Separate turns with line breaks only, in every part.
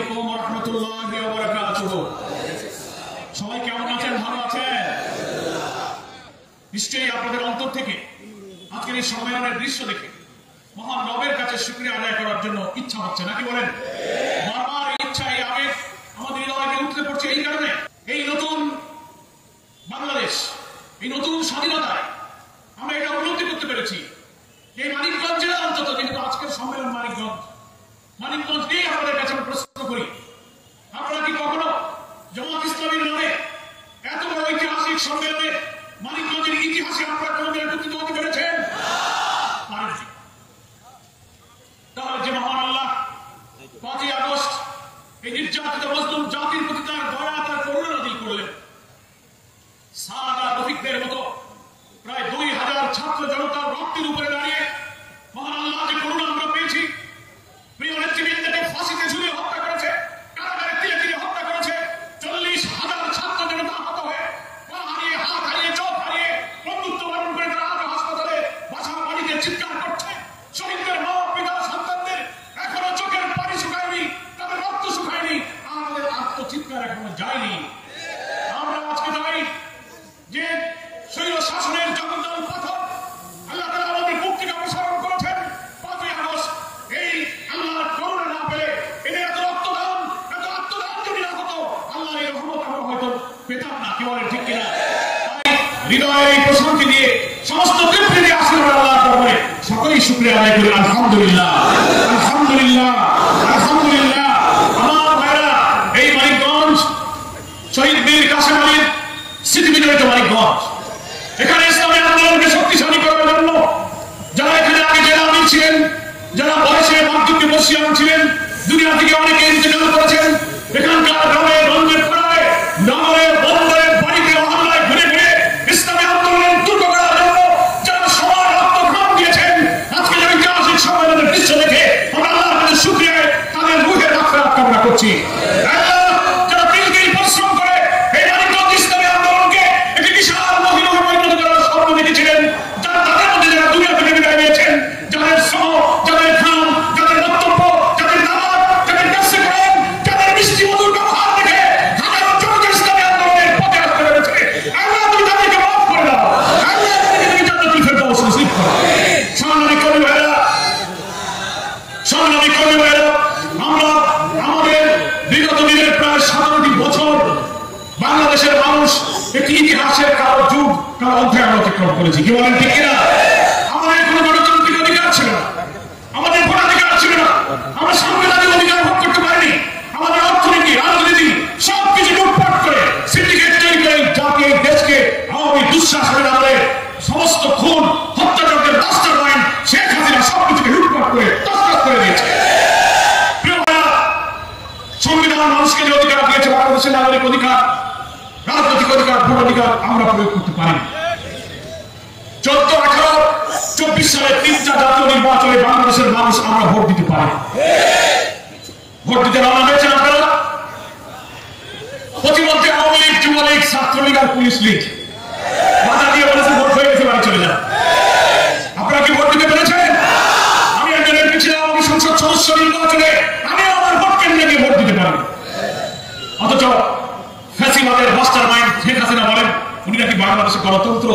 আলাইকুম ওয়া রাহমাতুল্লাহি ওয়া বারাকাতুহু। সবাই কেমন আছেন? ভালো আছেন? নিশ্চয়ই আপনাদের অন্তর থেকে আজকের এই সম্মেলনের দৃশ্য দেখে মহান রবের কাছে শুকরিয়া আদায় করার জন্য ইচ্ছা হচ্ছে, নাকি বলেন? বারবার এই ইচ্ছা, এই আবেগ আমাদের হৃদয়ে উঠতে পড়ছে। এই কারণে এই নতুন বাংলাদেশ, এই নতুন স্বাধীনতায় আমরা এটা উপলব্ধি করতে পেরেছি। এই মানিকগঞ্জ জেলা অন্তত, যেহেতু আজকের সম্মেলন মানিকগঞ্জ নিয়ে আমাদের কাছে প্রশ্ন করি, আপনারা কি কখনো জামাত ইসলামীর নামে এত বড় ঐতিহাসিক সম্মেলনে মানিকগঞ্জের ইতিহাসে আপনারা কোনোদিন একত্রিত হতে পেরেছেন? তাহলে যে মহান আল্লাহ 5ই আগস্ট এই নির্যাতিত মজলুম জাতির প্রতি তার দয়া, তার করুণা নদী করলেন। সাদা রফিকদের মতো প্রায় 2000 ছাত্র জনতার রক্তের উপরে দাঁড়িয়ে মহান আল্লাহ যে করুণা আমরা পেয়েছি। প্রিয় নেতৃবৃন্দকে ফাঁসিতে ঝুলিয়ে হত্যা করেছে, কারাগারে তিলে তিলে হত্যা করেছে। 40,000 ছাত্র জনতা আহত হয়ে, পা হারিয়ে, হাত হারিয়ে, চোখ হারিয়ে বন্ধুত্ব বরণ করে তারা আরো হাসপাতালে বাসা বাড়িতে চিৎকার করছে। শহীদদের মা, পিতা, সন্তানদের এখনো চোখের পানি শুকায়নি, তাদের রক্ত শুকায়নি, আমাদের আত্মচিৎকার এখনো যায়নি। আমরা আজকে জানি যে শৈল শাসনের জগদ্দল পাথর আল্লাহ তাআলা আমাদের বুক থেকে অপসারণ করেছেন। 5ই আগস্ট এই আল্লাহর করুণা না পেলে, এদের এত রক্তদান, এত আত্মদান যদি না হতো, আল্লাহর এই রহমত আমরা হয়তো পেতাম না। কি বলেন, ঠিক কিনা? হৃদয়ের এই প্রশান্তি দিয়ে, সমস্ত তৃপ্তি দিয়ে আসলে আল্লাহর দরবারে সকলেই শুকরিয়া আদায় করি। আলহামদুলিল্লাহ, আলহামদুলিল্লাহ, আলহামদুলিল্লাহ। আমার ভাইরা, এই মানিকগঞ্জ শহীদ বীর কাসেম আলীর স্মৃতি বিজড়িত মানিকগঞ্জ, এখানে ইসলামের আন্দোলনকে শক্তিশালী করার জন্য যারা এখানে আগে জেলা আমির ছিলেন, যারা বয়সে মাধ্যমিক বসিয়ান ছিলেন, দুনিয়া থেকে অনেকে ইন্তেকাল করেছেন। এখানকার গ্রামে গঞ্জে পাড়ায় নগরে বন্দরে বাড়িতে মহল্লায় ঘুরে ঘুরে ইসলামী আন্দোলন দুর্গ করার জন্য যারা সবার রক্তঘাম দিয়েছেন, আজকে যে ঐতিহাসিক সম্মেলনের দৃশ্য দেখে আমরা আল্লাহর কাছে শুকরিয়ায় তাদের রূহের মাগফিরাত কামনা করছি। যারা দিনকে পরিশ্রম করে এই মানিকগঞ্জ ইসলামী আন্দোলনকে একটি বিশাল মহিলাকে পরিণত করার স্বপ্ন দেখেছিলেন, যারা তাদের মধ্যে যারা দুনিয়া থেকে বিদায় নিয়েছেন, যাদের শ্রম, যাদের ঘাম, যাদের বক্তব্য, যাদের নামাজ, যাদের কাছে করেন, যাদের মিষ্টি মধুর ব্যবহার দেখে হাজারো যুবক ইসলামী আন্দোলনের পথে আসতে পেরেছে। আল্লাহ তুমি তাদেরকে মাফ করে দাও, আল্লাহ তুমি জান্নাতুল ফেরদাউস নসিব করো। সম্মানিত কর্মী ভাইরা, সম্মানিত কর্মী ভাইরা, আমরা আমাদের বিগত দিনের প্রায় 17টি বছর বাংলাদেশের মানুষ একটি ইতিহাসের কালো যুগ, কালো অধ্যায় আমরা অতিক্রম করেছি। কি বলেন, ঠিক কিনা? আমাদের কোনো গণতান্ত্রিক অধিকার ছিল না, আমাদের ভোটাধিকার ছিল না, আমরা সাংবিধানিক অধিকার ভোগ করতে পারিনি। আমাদের অর্থনীতি, রাজনীতি সবকিছু লুটপাট করে, সিন্ডিকেট তৈরি করে জাতি, দেশকে আওয়ামী দুঃশাসনের আমলে সমস্ত খুন, হত্যাযজ্ঞের মাস্টার মাইন্ড শেখ হাসিনা সবকিছুকে লুটপাট করে তছনছ করে দিয়েছে। সংবিধান মানুষকে যে অধিকার দিয়েছে, বাংলাদেশের নাগরিক অধিকার, রাজনৈতিক অধিকার, ভোট অধিকার আমরা প্রয়োগ করতে পারি। 14, 18, 24 সালে 3টা জাতীয় নির্বাচনে বাংলাদেশের মানুষ আমরা ভোট দিতে পারি। ভোট দিতে রওনা হয়েছেন আপনারা। প্রতিমধ্যে আওয়ামী লীগ, যুবলীগ, ছাত্রলীগ আর পুলিশ লীগ বাধা দিয়ে বলেছে ভোট হয়ে গেছে, বাড়ি চলে যান। আপনারা কি ভোট দিতে পেরেছেন? আমি একজন এমপি ছিলাম, আমি সংসদ সদস্য নির্বাচনে আমি আমার ভোট কেন্দ্রে গিয়ে ভোট দিতে পারি। অথচ ফ্যাসিবাদের মাস্টার মাইন্ড শেখ হাসিনা বলেন উনি নাকি বাংলাদেশে গণতন্ত্র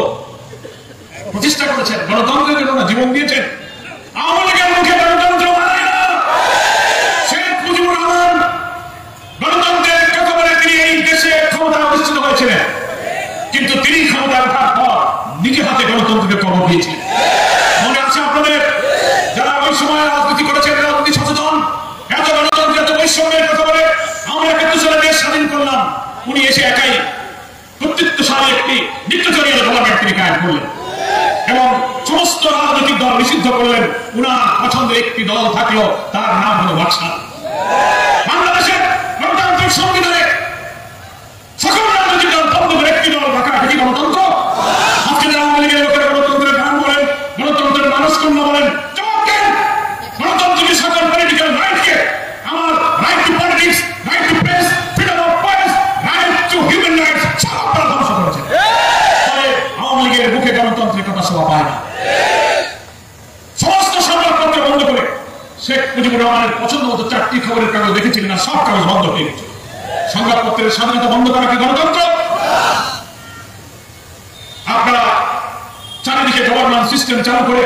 প্রতিষ্ঠা করেছেন, গণতন্ত্রের জন্য জীবন দিয়েছেন। আওয়ামী লীগের মুখে গণতন্ত্র মানে না। শেখ মুজিবুর রহমান গণতন্ত্রের কথা বলে তিনি এই দেশে ক্ষমতায় অধিষ্ঠিত হয়েছিলেন, কিন্তু তিনি ক্ষমতায় ওঠার পর নিজে হাতে গণতন্ত্রকে কবর দিয়েছিলেন। মনে আছে আপনাদের? যারা ওই সময় রাজনীতি করেছেন, রাজনীতি সচেতন, এত গণতন্ত্র, এত বৈষম্যের কথা বলে আমরা 71 সালে দেশ স্বাধীন করলাম, উনি এসে একাই কর্তৃত্বশালী একটি ডিক্টেটরিয়াল গভর্নমেন্ট তিনি কায়েম করলেন এবং সমস্ত রাজনৈতিক দল নিষিদ্ধ করলেন। উনার পছন্দের একটি দল থাকলো, তার নাম হলো বাদশা। বাংলাদেশের গণতান্ত্রিক সংবিধানে সকল রাজনৈতিক দল বন্ধ করে একটি দল রাখা, একটি গণতন্ত্র। আজকে যারা আওয়ামী লীগের লোকেরা গণতন্ত্রের গান বলেন, গণতন্ত্রের মানুষ কন্যা বলেন, জবাব দেন। গণতন্ত্রের সকল পলিটিক্যাল রাইটকে, আমার right two politics, right two press, freedom of press, right two human rights সব আপনারা ধ্বংস করেছেন। ফলে আওয়ামী লীগের মুখে গণতন্ত্রের কথা শোভা পায় না। সমস্ত সংবাদপত্র বন্ধ করে শেখ মুজিবুর রহমানের পছন্দ মতো 4টি একটি খবরের কাগজ দেখেছিলেন না, সব কাগজ বন্ধ হয়ে গেছে। সংবাদপত্রের স্বাধীনতা বন্ধ করা কি গণতন্ত্র? আপনারা চারিদিকে গভর্নমেন্ট সিস্টেম চালু করে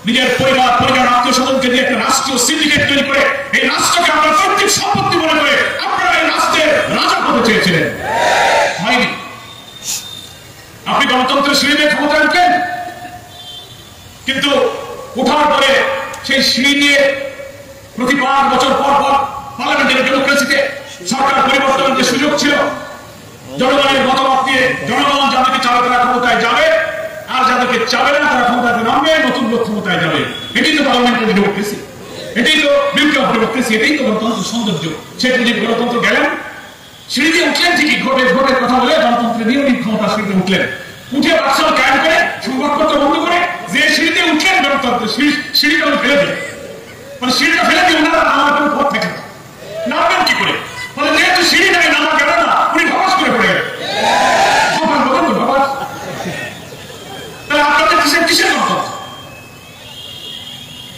নিজের পরিবার আত্মীয় স্বজনকে দিয়ে একটা রাষ্ট্রীয় সিন্ডিকেট তৈরি করে এই রাষ্ট্রকে আপনার পৈতৃক সম্পত্তি মনে করে আপনারা এই রাষ্ট্রের রাজা হতে চেয়েছিলেন, হয়নি। আপনি গণতন্ত্রের সিঁড়ি দিয়ে ক্ষমতায় উঠলেন, কিন্তু ওঠার পরে সেই সিঁড়ি দিয়ে প্রতি 5 বছর পর পার্লামেন্টের ডেমোক্রেসিতে সরকার পরিবর্তনের যে সুযোগ ছিল, জনগণের মতামত দিয়ে জনগণ যাদেরকে চাবে তারা ক্ষমতায় যাবে, আর যাদেরকে চাবে না তারা ক্ষমতায় নামবে, নতুন লোক ক্ষমতায় যাবে। এটাই তো পার্লামেন্টের ডেমোক্রেসি, এটাই তো বিউটি অফ ডেমোক্রেসি, এটাই তো গণতন্ত্রের সৌন্দর্য। শেখ মুজিব গণতন্ত্র গেলেন, সিঁড়ি দিয়ে উঠলেন ঠিকই, ভোটের কথা বলে গণতন্ত্রের নিয়মিত ক্ষমতা সিঁড়িতে উঠলেন, উঠে বাক্সাল কায়েম করে সংবাদপত্র বন্ধ করে যে সিঁড়িতে উঠলেন গণতন্ত্রের সিঁড়িটা উনি ফেলে দিলেন। মানে সিঁড়িটা ফেলে দিয়ে ওনারা নামার কোনো পথ থাকে না, নামবেন কি করে? মানে যেহেতু সিঁড়ি নাই নামা গেল না, উনি ধপাস করে পড়ে গেলেন। তাহলে আপনাদের কিসের গণতন্ত্র?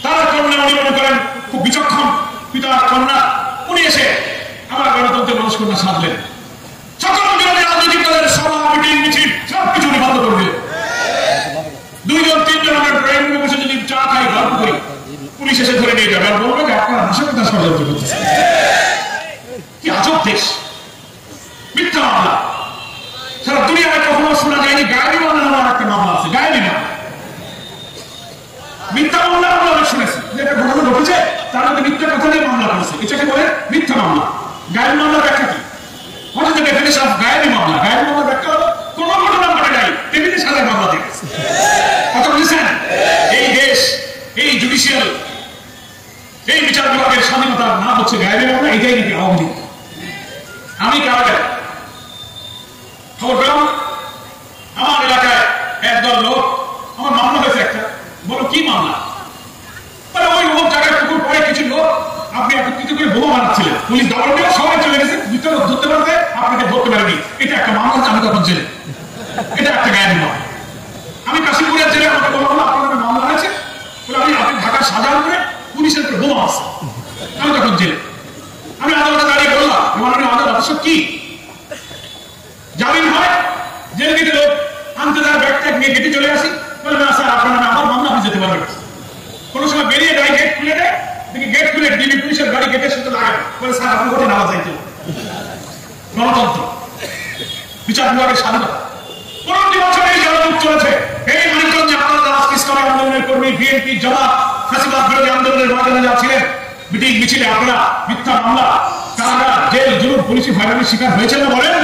তার কন্যা উনি মনে করেন খুব বিচক্ষণ পিতার কন্যা, উনি এসে আমার গণতন্ত্রের মানুষ কন্যা সাধলেন। সকল বিরোধী রাজনৈতিক দলের সভা মিটিং মিছিল সবকিছু উনি বন্ধ করে দিলেন। 2-3 জন আমরা ড্রয়িং রুমে বসে যদি চা খাই গল্প করি, পুলিশ এসে ধরে নিয়ে যাবে আর বলবে যে আপনারা নাশকতা ষড়যন্ত্র করতেছেন। কি আজব দেশ! মিথ্যা মামলা সারা দুনিয়ায় কখনো শোনা যায়নি। গায়েবী মামলা নামের একটা মামলা আছে, গায়েবী মামলা। মিথ্যা মামলা আমরা অনেক শুনেছি, যেটা ঘটনা ঘটেছে তার মধ্যে মিথ্যা কথা নিয়ে মামলা করেছে, এটাকে বলে মিথ্যা মামলা। গায়েবী মামলার ব্যাখ্যা কি? হঠাৎ ডেফিনিশন অফ গায়েবী মামলা। গায়েবী মামলার ব্যাখ্যা হলো কোনো ঘটনা ঘটে নাই, তেমনি সাজায় মামলা থেকে। কথা বুঝেছেন? এই দেশ, এই জুডিশিয়াল, এই বিচার বিভাগের স্বাধীনতার নাম হচ্ছে গায়েবী মামলা। এটাই নাকি আওয়ামী লীগ। আমি কারাগারে খবর পেলাম আমার এলাকায় একদল লোক, আমার মামলা হয়েছে একটা। বলো কি মামলা? মানে ওই জায়গায় পুকুর পরে কিছু লোক আপনি একত্রিত করে বোমা বানাচ্ছিলেন, পুলিশ দখল করে সবাই চলে গেছে, ভিতরে ধরতে পারবে, আপনাকে ধরতে পারেনি। এটা একটা মামলা, আমি তখন জেলে। এটা একটা গায়েবী মামলা। আমি কাশিমপুরের জেলে আমাকে বলা হলো আপনার মামলা হয়েছে, বলে আপনি ঢাকা শাহজাহান করে পুলিশের উপরে বোমা আছে। আমি তখন জেলে। আমি আদালতে দাঁড়িয়ে বললাম, মাননীয় আদালত সব কি? জামিন হয়, জেল গেটে লোক আনতে দেয়, ব্যাগ ট্যাগ নিয়ে গেটে চলে আসি। বলে না স্যার, আপনার নামে আবার মামলা, আপনি যেতে পারবেন। কোনো সময় বেরিয়ে গাড়ি গেট খুলে দেয়, দেখি গেট খুলে ডিবি পুলিশের গাড়ি গেটের সাথে লাগায়, বলে স্যার আপনি কোথায় নামা যাইতে। গণতন্ত্র, বিচার বিভাগের স্বাধীনতা। 15 বছর এই জনযুগ চলেছে। এই মানিকগঞ্জে আপনারা আজকে ইসলামী আন্দোলনের কর্মী, বিএনপি, জামাত, ফ্যাসিবাদ বিরোধী আন্দোলনের মাধ্যমে যা ছিলেন, মিটিং মিছিলে আপনারা মিথ্যা মামলা, কারাগার, জেল, জুলুম, পুলিশি হয়রানির শিকার হয়েছেন না বলেন?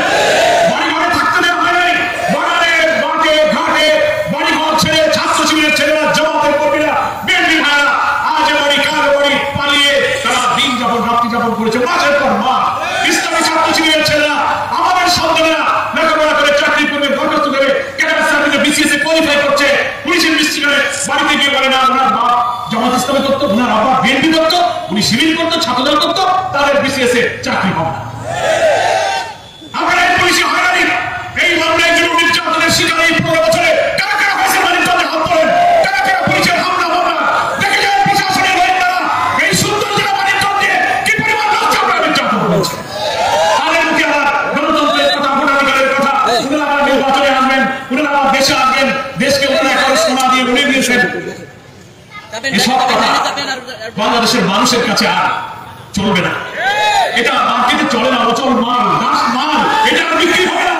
বাড়ি ঘরে থাকতে দেওয়া হয় নাই, বাগানে, মাঠে, ঘাটে, বাড়ি ঘর ছেড়ে ছাত্র শিবিরের ছেলেরা, জামাতের কর্মীরা, বিএনপি ভাইরা আজ বাড়ি কার বাড়ি পালিয়ে তারা দিন যাপন, রাত্রি যাপন করেছে মাসের পর মাস। ইসলামী ছাত্র শিবিরের ছেলেরা, আমাদের সন্তানেরা লেখাপড়া করে চাকরি করবে, দরখাস্ত করে ক্যাডার সার্ভিসে বিসিএস এ কোয়ালিফাই করছে, পুলিশের মিষ্টি করে বাড়িতে গিয়ে বলে না ওনার বাপ জামাত ইসলামী করতো, ওনার আব্বা বিএনপি করতো, উনি শিবির করতো, ছাত্রদল করতো, তাদের বিসিএস এ চাকরি পাবে না। আমরা এই পুলিশি হয়রানি, এই মামলায় জুলুম নির্যাতনের শিকার এই 15 বছরে কারা কারা হয়েছে মানিকগঞ্জে হাত তোলেন, কারা কারা পুলিশের হামলা মামলা দেখে যান, প্রশাসনের গোয়েন্দারা এই সুন্দর জেলা মানিকগঞ্জে কি পরিমাণ লজ্জা নির্যাতন করেছে। তাদের মুখে আবার গণতন্ত্রের কথা, ভোটাধিকারের কথা, ওনারা আবার নির্বাচনে আসবেন, ওনারা আবার দেশে আসবেন, দেশকে ওনারা এখন সোনা দিয়ে উড়িয়ে দিয়েছেন। এসব কথা বাংলাদেশের মানুষের কাছে আর চলবে না। এটা মার্কেটে চলে না, অচল মাল, দাস মাল, এটা বিক্রি হবে না।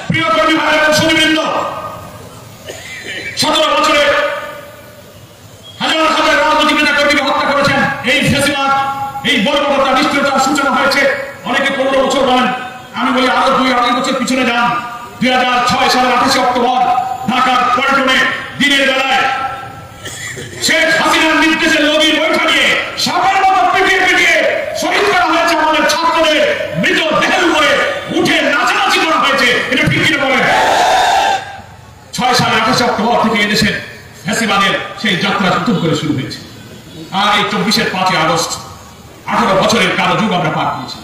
প্রিয় কর্মী ভাই এবং সুধীবৃন্দ, 17 বছরে হাজার হাজার রাজনৈতিক নেতা কর্মীকে হত্যা করেছেন এই ফ্যাসিবাদ, এই বর্বরতা, নিষ্ঠুরতার সূচনা হয়েছে। অনেকে 15 বছর বলেন, আমি বলি আরো 2-2.5 বছর পিছনে যান। 2006 সালের 28 অক্টোবর ঢাকার পল্টনে দিনের বেলায় শেখ হাসিনার নির্দেশে লগির বৈঠা নিয়ে সাপের মতো পিটিয়ে শহীদ করা হয়েছে আমাদের ছাত্রদের মৃতদেহের উপরে উঠে নাচানাচি করা হয়েছে। এটা ঠিক কিনা বলেন? 6 সালের 28 অক্টোবর থেকে এদেশের ফ্যাসিবাদের সেই যাত্রা নতুন করে শুরু হয়েছে। আর এই 24-এর 5 আগস্ট 18 বছরের কালো যুগ আমরা পার করেছি।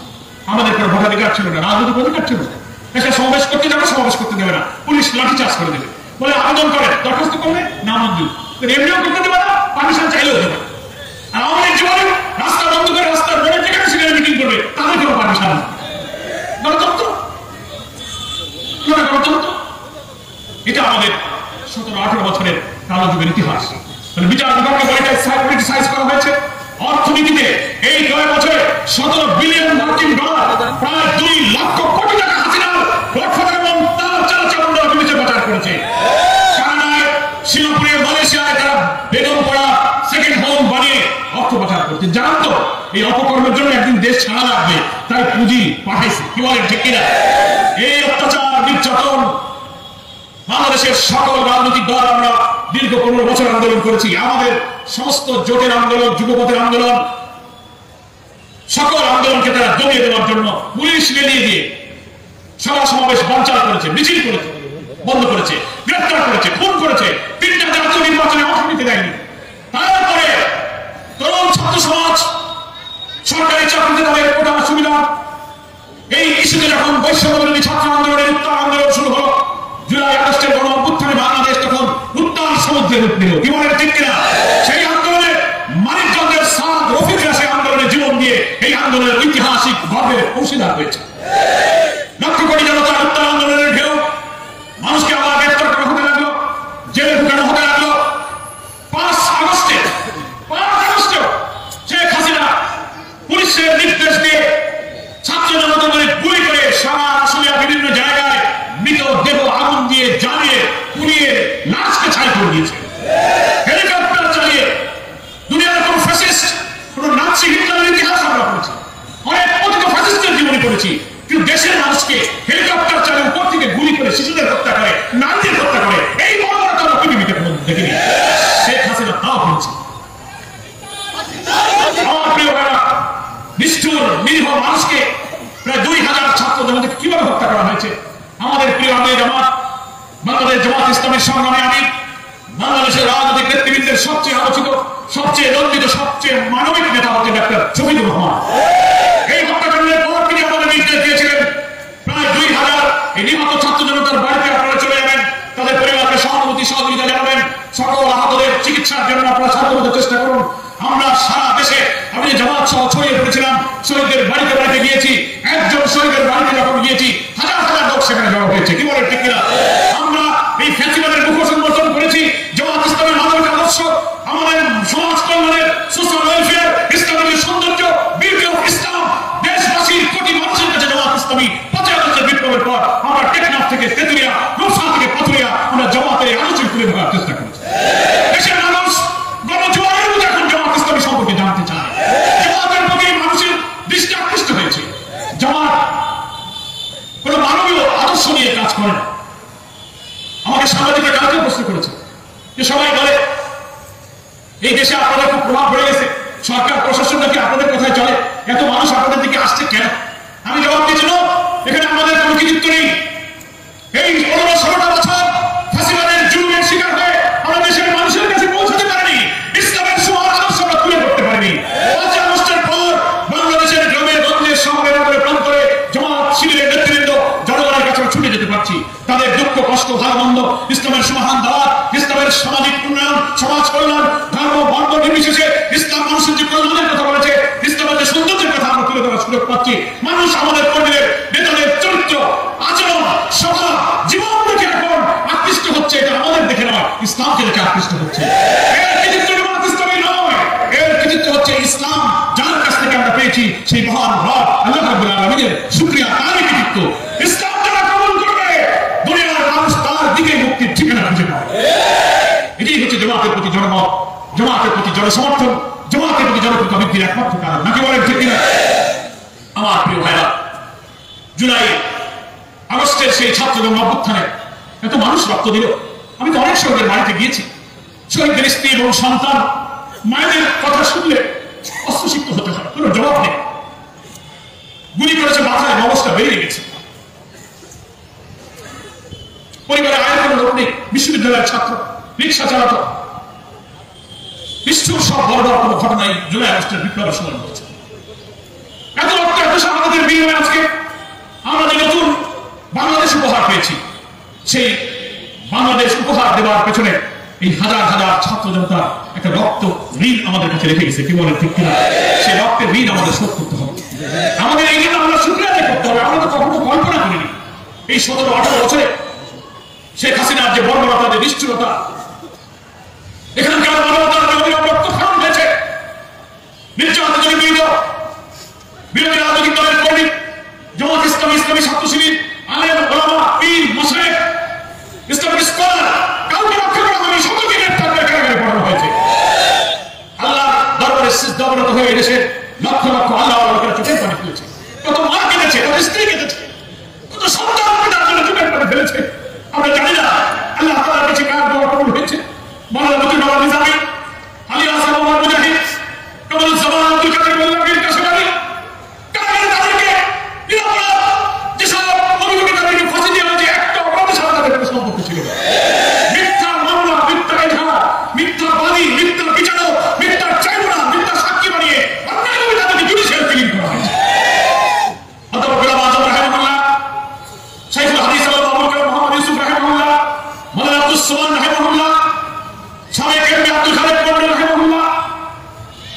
আমাদের কোনো ভোটাধিকার ছিল না, রাজনৈতিক অধিকার ছিল না। এসে সমাবেশ করতে যাবে, সমাবেশ করতে দেবে না, পুলিশ লাঠিচার্জ করে দেবে, বলে আবেদন করে, দরখাস্ত করবে না মঞ্জুর, এমনিও করতে দেবে না, পারমিশন চাইলেও দেবে। আর আমাদের জীবনে রাস্তা বন্ধ করে রাস্তার মোড়ে যেখানে সেখানে মিটিং করবে, তাদের কেউ পারমিশন না। গণতন্ত্র, গণতন্ত্র এটা আমাদের 17-18 বছরের কালো যুগের ইতিহাস। বিচার বিভাগকে পলিটিসাইজ করা হয়েছে। অর্থনীতিতে এই 9 বছরে 17 বিলিয়ন মার্কিন ডলার, প্রায় 2 লক্ষ কোটি টাকা হাসিনা গডফাদার এবং তার চালাচামুন্ডা বিদেশে পাচার করেছে। কানাডায়, সিঙ্গাপুরে, মালয়েশিয়ায় তারা বেগম পড়া সেকেন্ড হোম বানিয়ে অর্থ পাচার করছে। জানান তো এই অপকর্মের জন্য একদিন দেশ ছাড়া লাগবে, তাই পুঁজি পাঠাইছে। কি বলেন ঠিক কিনা? এই অত্যাচার নির্যাতন বাংলাদেশের সকল রাজনৈতিক দল আমরা দীর্ঘ 15 বছর আন্দোলন করেছি। আমাদের সমস্ত জোটের আন্দোলন, যুবপথের আন্দোলন, সকল আন্দোলনকে তারা দমিয়ে দেওয়ার জন্য পুলিশ বেরিয়ে দিয়ে সভা সমাবেশ বানচাল করেছে, মিছিল করেছে, বন্ধ করেছে, গ্রেফতার করেছে, খুন করেছে, 3টা জাতীয় নির্বাচনে অংশ নিতে দেয়নি। তারপরে তরুণ ছাত্র সমাজ সরকারি চাকরিতে তাদের কোটা সুবিধা, এই ইস্যুতে যখন বৈষম্যবিরোধী ছাত্র আন্দোলনের উত্তাল আন্দোলন শুরু হলো, জুলাই আগস্টের গণ অভ্যুত্থানে বাংলাদেশ তখন উত্তাল সমুদ্রে রূপ নিল। কি বলেন ঠিক কিনা? সেই আন্দোলনে মানিকগঞ্জের সাদ রফিকরা সেই আন্দোলনে জীবন দিয়ে এই আন্দোলনের ঐতিহাসিক গর্বের অংশীদার হয়েছে। লক্ষ কোটি জনতার উত্তাল আন্দোলনের ঢেউ, মানুষকে আবার গ্রেফতার করা হতে লাগলো, জেলে ঢুকানো হতে লাগলো। 5 আগস্টে শেখ হাসিনা পুলিশের নির্দেশ দিয়ে ছাত্র জনতাদের গুলি করে সারা আশুলিয়া বিভিন্ন জায়গায় মৃতদেহ আগুন দিয়ে জ্বালিয়ে পুড়িয়ে লাশকে ছাই করে দিয়েছে। হেলিকপ্টার চালিয়ে দুনিয়ার কোন ফ্যাসিস্ট, কোন নাৎসি হিটলারের ইতিহাস আমরা পড়েছি, অনেক পতিত ফ্যাসিস্টের জীবনী পড়েছি, কিন্তু দেশের মানুষকে হেলিকপ্টার চালিয়ে উপর থেকে গুলি করে শিশুদের হত্যা করে, নারীদের হত্যা করে, এই বর্বরতা আমরা পৃথিবীতে দেখিনি। শেখ হাসিনা তাও করেছে। আমার প্রিয় ভাইরা, নিষ্ঠুর নিরীহ মানুষকে প্রায় 2000 ছাত্র জনতাকে কিভাবে হত্যা করা হয়েছে। আমাদের প্রিয় আমির জামাত, বাংলাদেশ জামাত ইসলামের সংগ্রামী আমির, বাংলাদেশের রাজনৈতিক নেতৃবৃন্দের সবচেয়ে আলোচিত, সবচেয়ে রঞ্জিত, সবচেয়ে মানবিক নেতা হচ্ছেন ডাক্তার শফিকুর রহমান। এই হত্যাকাণ্ডের পর তিনি আমাদের নির্দেশ দিয়েছিলেন প্রায় 2000 এই নিহত ছাত্র জনতার বাড়িতে আপনারা চলে যাবেন, তাদের পরিবারকে সহানুভূতি সহযোগিতা জানাবেন, সকল আহতদের চিকিৎসার জন্য আপনারা সাধ্যমতো চেষ্টা করুন। আমরা সারা দেশে, আমি যে জামাত সহ ছড়িয়ে পড়েছিলাম, শহীদদের বাড়িতে বাড়িতে গিয়েছি, একজন শহীদের বাড়িতে যখন গিয়েছি হাজার হাজার লোক সেখানে জড়ো হয়েছে। কি বলেন ঠিক কিনা? আমরা এই ফ্যাসিবাদের মুখোশ উন্মোচন করেছি। জামাত ইসলামের মানবিক আদর্শ, আমাদের সমাজ কল্যাণের সোশ্যাল ওয়েলফেয়ার, ইসলামের সৌন্দর্য, বিউটি অফ ইসলাম, দেশবাসীর কোটি মানুষের কাছে জামাত ইসলামী 5 আগস্টের বিপ্লবের পর আমরা টেকনাফ থেকে তেতুলিয়া, রূপসা থেকে পাথুরিয়া আমরা জামাতের আলোচনা তুলে ধরার চেষ্টা করেছি। দেশের মানুষ গণজোয়ারের মধ্যে এখন জামাত ইসলামী সম্পর্কে জানতে চায়। জামাতের প্রতি মানুষের দৃষ্টি আকৃষ্ট হয়েছে। জামাত কোন মানবীয় আদর্শ নিয়ে কাজ করে না। আমাকে সাংবাদিকরা কালকে প্রশ্ন করেছে যে সবাই বলে এই দেশে আপনাদের খুব প্রভাব পড়ে গেছে, সরকার প্রশাসন নাকি আপনাদের কোথায় চলে, এত মানুষ আপনাদের দিকে আসছে কেন? আমি জবাব দিয়েছিল, এখানে আমাদের কোনো কৃতিত্ব নেই। এই 15-16টা বছর ফাঁসিবাদের জুলুমের শিকার হয়ে আমরা দেশের মানুষের কাছে পৌঁছাতে পারিনি, ইসলামের সুহার আদর্শ আমরা তুলে ধরতে পারিনি। 5 আগস্টের পর বাংলাদেশের গ্রামে গঞ্জে শহরে নগরে প্রান্তরে জামাত শিবিরের নেতৃবৃন্দ জনগণের কাছে ছুটে যেতে পারছি। তাদের দুঃখ কষ্ট ভালো মন্দ, ইসলামের সমাধান দাওয়াত, ইসলামের সামাজিক উন্নয়ন, সমাজ কল্যাণ, ধর্ম বর্ণ নির্বিশেষে ইসলাম মানুষের যে কল্যাণের কথা বলেছে, ইসলামের যে সৌন্দর্যের কথা আমরা তুলে ধরার সুযোগ পাচ্ছি। মানুষ আমাদের কর্মীদের, নেতাদের চরিত্র, আচরণ, স্বভাব, জীবন দেখে এখন আকৃষ্ট হচ্ছে। এটা আমাদের দেখে নয়, ইসলামকে দেখে আকৃষ্ট হচ্ছে। এর কৃতিত্ব জামাত ইসলামী নয়, এর কৃতিত্ব হচ্ছে ইসলাম, যার কাছ থেকে আমরা পেয়েছি সেই মহান রব আল্লাহ রাব্বুল আলামিনের শুকরিয়া, তারই কৃতিত্ব। ইসলাম যারা কবুল করবে, দুনিয়ার মানুষ তার দিকে মুক্তির ঠিকানা খুঁজে পাবে। এটাই হচ্ছে জামাতের প্রতি জনমত, জামাতের প্রতি জনসমর্থন, জামাতের প্রতি জনপ্রতিনিধির একমাত্র কারণ। নাকি বলেন ঠিক কিনা? আমার প্রিয় ভাইরা, জুলাই আগস্টের সেই ছাত্র অভ্যুত্থানে এত মানুষ রক্ত দিল। আমি তো অনেক শহীদের বাড়িতে গিয়েছি, শহীদদের স্ত্রী এবং সন্তান মায়েদের কথা শুনলে অস্ত্রসিক্ত হতে হয়, কোনো জবাব নেই। গুলি করেছে মাথায়, অবস্থা বেরিয়ে গেছে। পরিবারে আয়ের কোনো লোক নেই, বিশ্ববিদ্যালয়ের ছাত্র, রিক্সা চালাতো, নিশ্চয় সব বড় বড় কোনো ঘটনায় জুলাই আগস্টের বিপ্লবের সময় হচ্ছে। এত রক্ত, এত শাহাদাতের বিনিময়ে আজকে আমরা যে নতুন বাংলাদেশ উপহার পেয়েছি, সেই বাংলাদেশ উপহার দেওয়ার পেছনে এই হাজার হাজার ছাত্র জনতা একটা রক্ত ঋণ আমাদের কাছে রেখে গেছে, কি বলেন ঠিক কিনা? সেই রক্তের ঋণ আমাদের শোধ করতে হবে, আমাদের এই ঋণ আমরা শুক্রিয়া আদায় করতে হবে। আমরা তো কখনো কল্পনা করিনি এই 17-18 বছরে শেখ হাসিনার যে বর্বরতা, যে নিষ্ঠুরতা, এখানকার মানবতার যে রক্তক্ষরণ হয়েছে, নির্যাতন জড়িত বিরোধী রাজনৈতিক দলের কর্মী, জামাত ইসলামী, ইসলামী ছাত্র শিবির, আলেম, ওলামা, পীর, মাশায়েখ, ইসলামিক স্কলার, কাউকে রক্ষা করা হয়নি, সকলকে গ্রেফতার করে কারাগারে পাঠানো হয়েছে। আল্লাহ দরবারে সিজদা অবনত হয়ে দেশের লক্ষ লক্ষ আল্লাহ লোকেরা চোখের পানি ফেলেছে, কত মা কেঁদেছে, কত স্ত্রী কেঁদেছে, কত সন্তান পিতার জন্য চোখের পানি ফেলেছে। আমরা জানি না আল্লাহ তাআলার কাছে কার দোয়া কবুল হয়েছে। মাওলানা মুফতি নওয়াজ নিজামী, আলী হাসান মোহাম্মদ মুজাহিদ, কামরুজ্জামান আব্দুল কাদের মোল্লার কাছে বাড়ি কারাগারে তাদেরকে নিরাপরাধ যেসব অভিযোগে তাদেরকে ফাঁসি দেওয়া হয়েছে, একটা অপরাধের সাথে তাদের সম্পর্ক ছিল না। মিথ্যা মামলা, মিথ্যা এজাহার, মিথ্যা বাদী, মিথ্যা বিচারক, মিথ্যা ট্রাইব্যুনাল, মিথ্যা সাক্ষী বানিয়ে অন্যায়ভাবে তাদেরকে জুডিশিয়াল কিলিং করা হয়েছে। অধ্যাপক গোলাম আজম রাহিমাহুল্লাহ, শাইখুল হাদিস আবুল কালাম মোহাম্মদ ইউসুফ রাহিমাহুল্লাহ, মাওলানা আব্দুস সামাদ রাহিমাহুল্লাহ, সাবেক এমপি আব্দুল খালেক মন্ডল রাহিমাহুল্লাহ,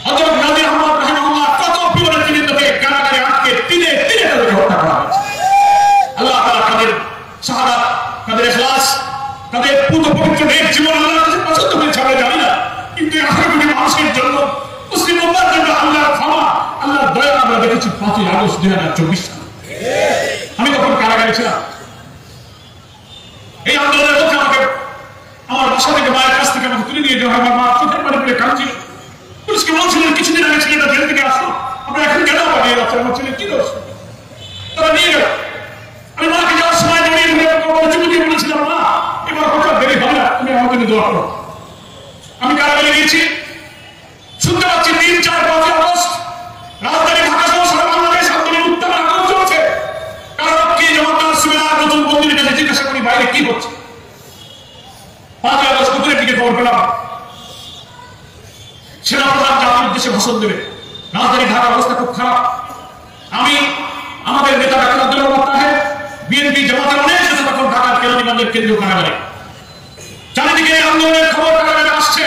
অধ্যাপক নাজির আহমদ রাহিমাহুল্লাহ, কত বিবরণীদেরকে কারাগারে আটকে তিলে তিলে তাদেরকে হত্যা করা হয়েছে। আল্লাহ তাআলা তাদের শাহাদাত, তাদের ইখলাস, তাদের পুত পবিত্র নেক জীবন আল্লাহর কাছে পছন্দ হয়েছে আমরা জানি না, কিন্তু 18 কোটি মানুষের জন্য, মুসলিম উম্মার জন্য আল্লাহর ক্ষমা, আল্লাহর দয়া আমরা দেখেছি 5ই আগস্ট 2024 সালে। আমি তখন কারাগারে ছিলাম। এই আন্দোলনের মধ্যে আমাকে আমার বাসা থেকে, মায়ের কাছ থেকে আমাকে তুলে নিয়ে যাওয়া হয়। আমার মা চোখের পানি ফেলে কাঁদছিল। পুলিশকে বলছিলেন কিছুদিন আগে ছেলেটা জেল থেকে আসলো, আমরা এখন কেন পাঠিয়ে যাচ্ছি, আমার ছেলে কি দোষ? তারা নিয়ে গেল। আমি মাকে যাওয়ার সময় দাঁড়িয়ে চুপি দিয়ে বলেছিলাম, মা এবার হঠাৎ দেরি হবে না, তুমি আমার জন্য দোয়া করো। আমি কারাগারে গিয়েছি, শুনতে পাচ্ছি 3-4-5 আগস্ট রাজধানী ঢাকা সহ সারা বাংলাদেশ আন্দোলন উত্তাল আন্দোলন চলছে। কারণ কি জমাদার সুবেদার নতুন বন্দীর কাছে জিজ্ঞাসা করি বাইরে কি হচ্ছে। 5 আগস্ট দুপুরের দিকে খবর পেলাম সেনাপ্রধান জাতির উদ্দেশ্যে ভাষণ দেবে। রাজধানী ঢাকার অবস্থা খুব খারাপ। আমি, আমাদের নেতা ডাক্তার আব্দুল রহমান তাহের, বিএনপি জামাতের অনেক নেতা তখন ঢাকার কেরানীগঞ্জের কেন্দ্রীয় কারাগারে। চারিদিকে আন্দোলনের খবর কারাগারে আসছে।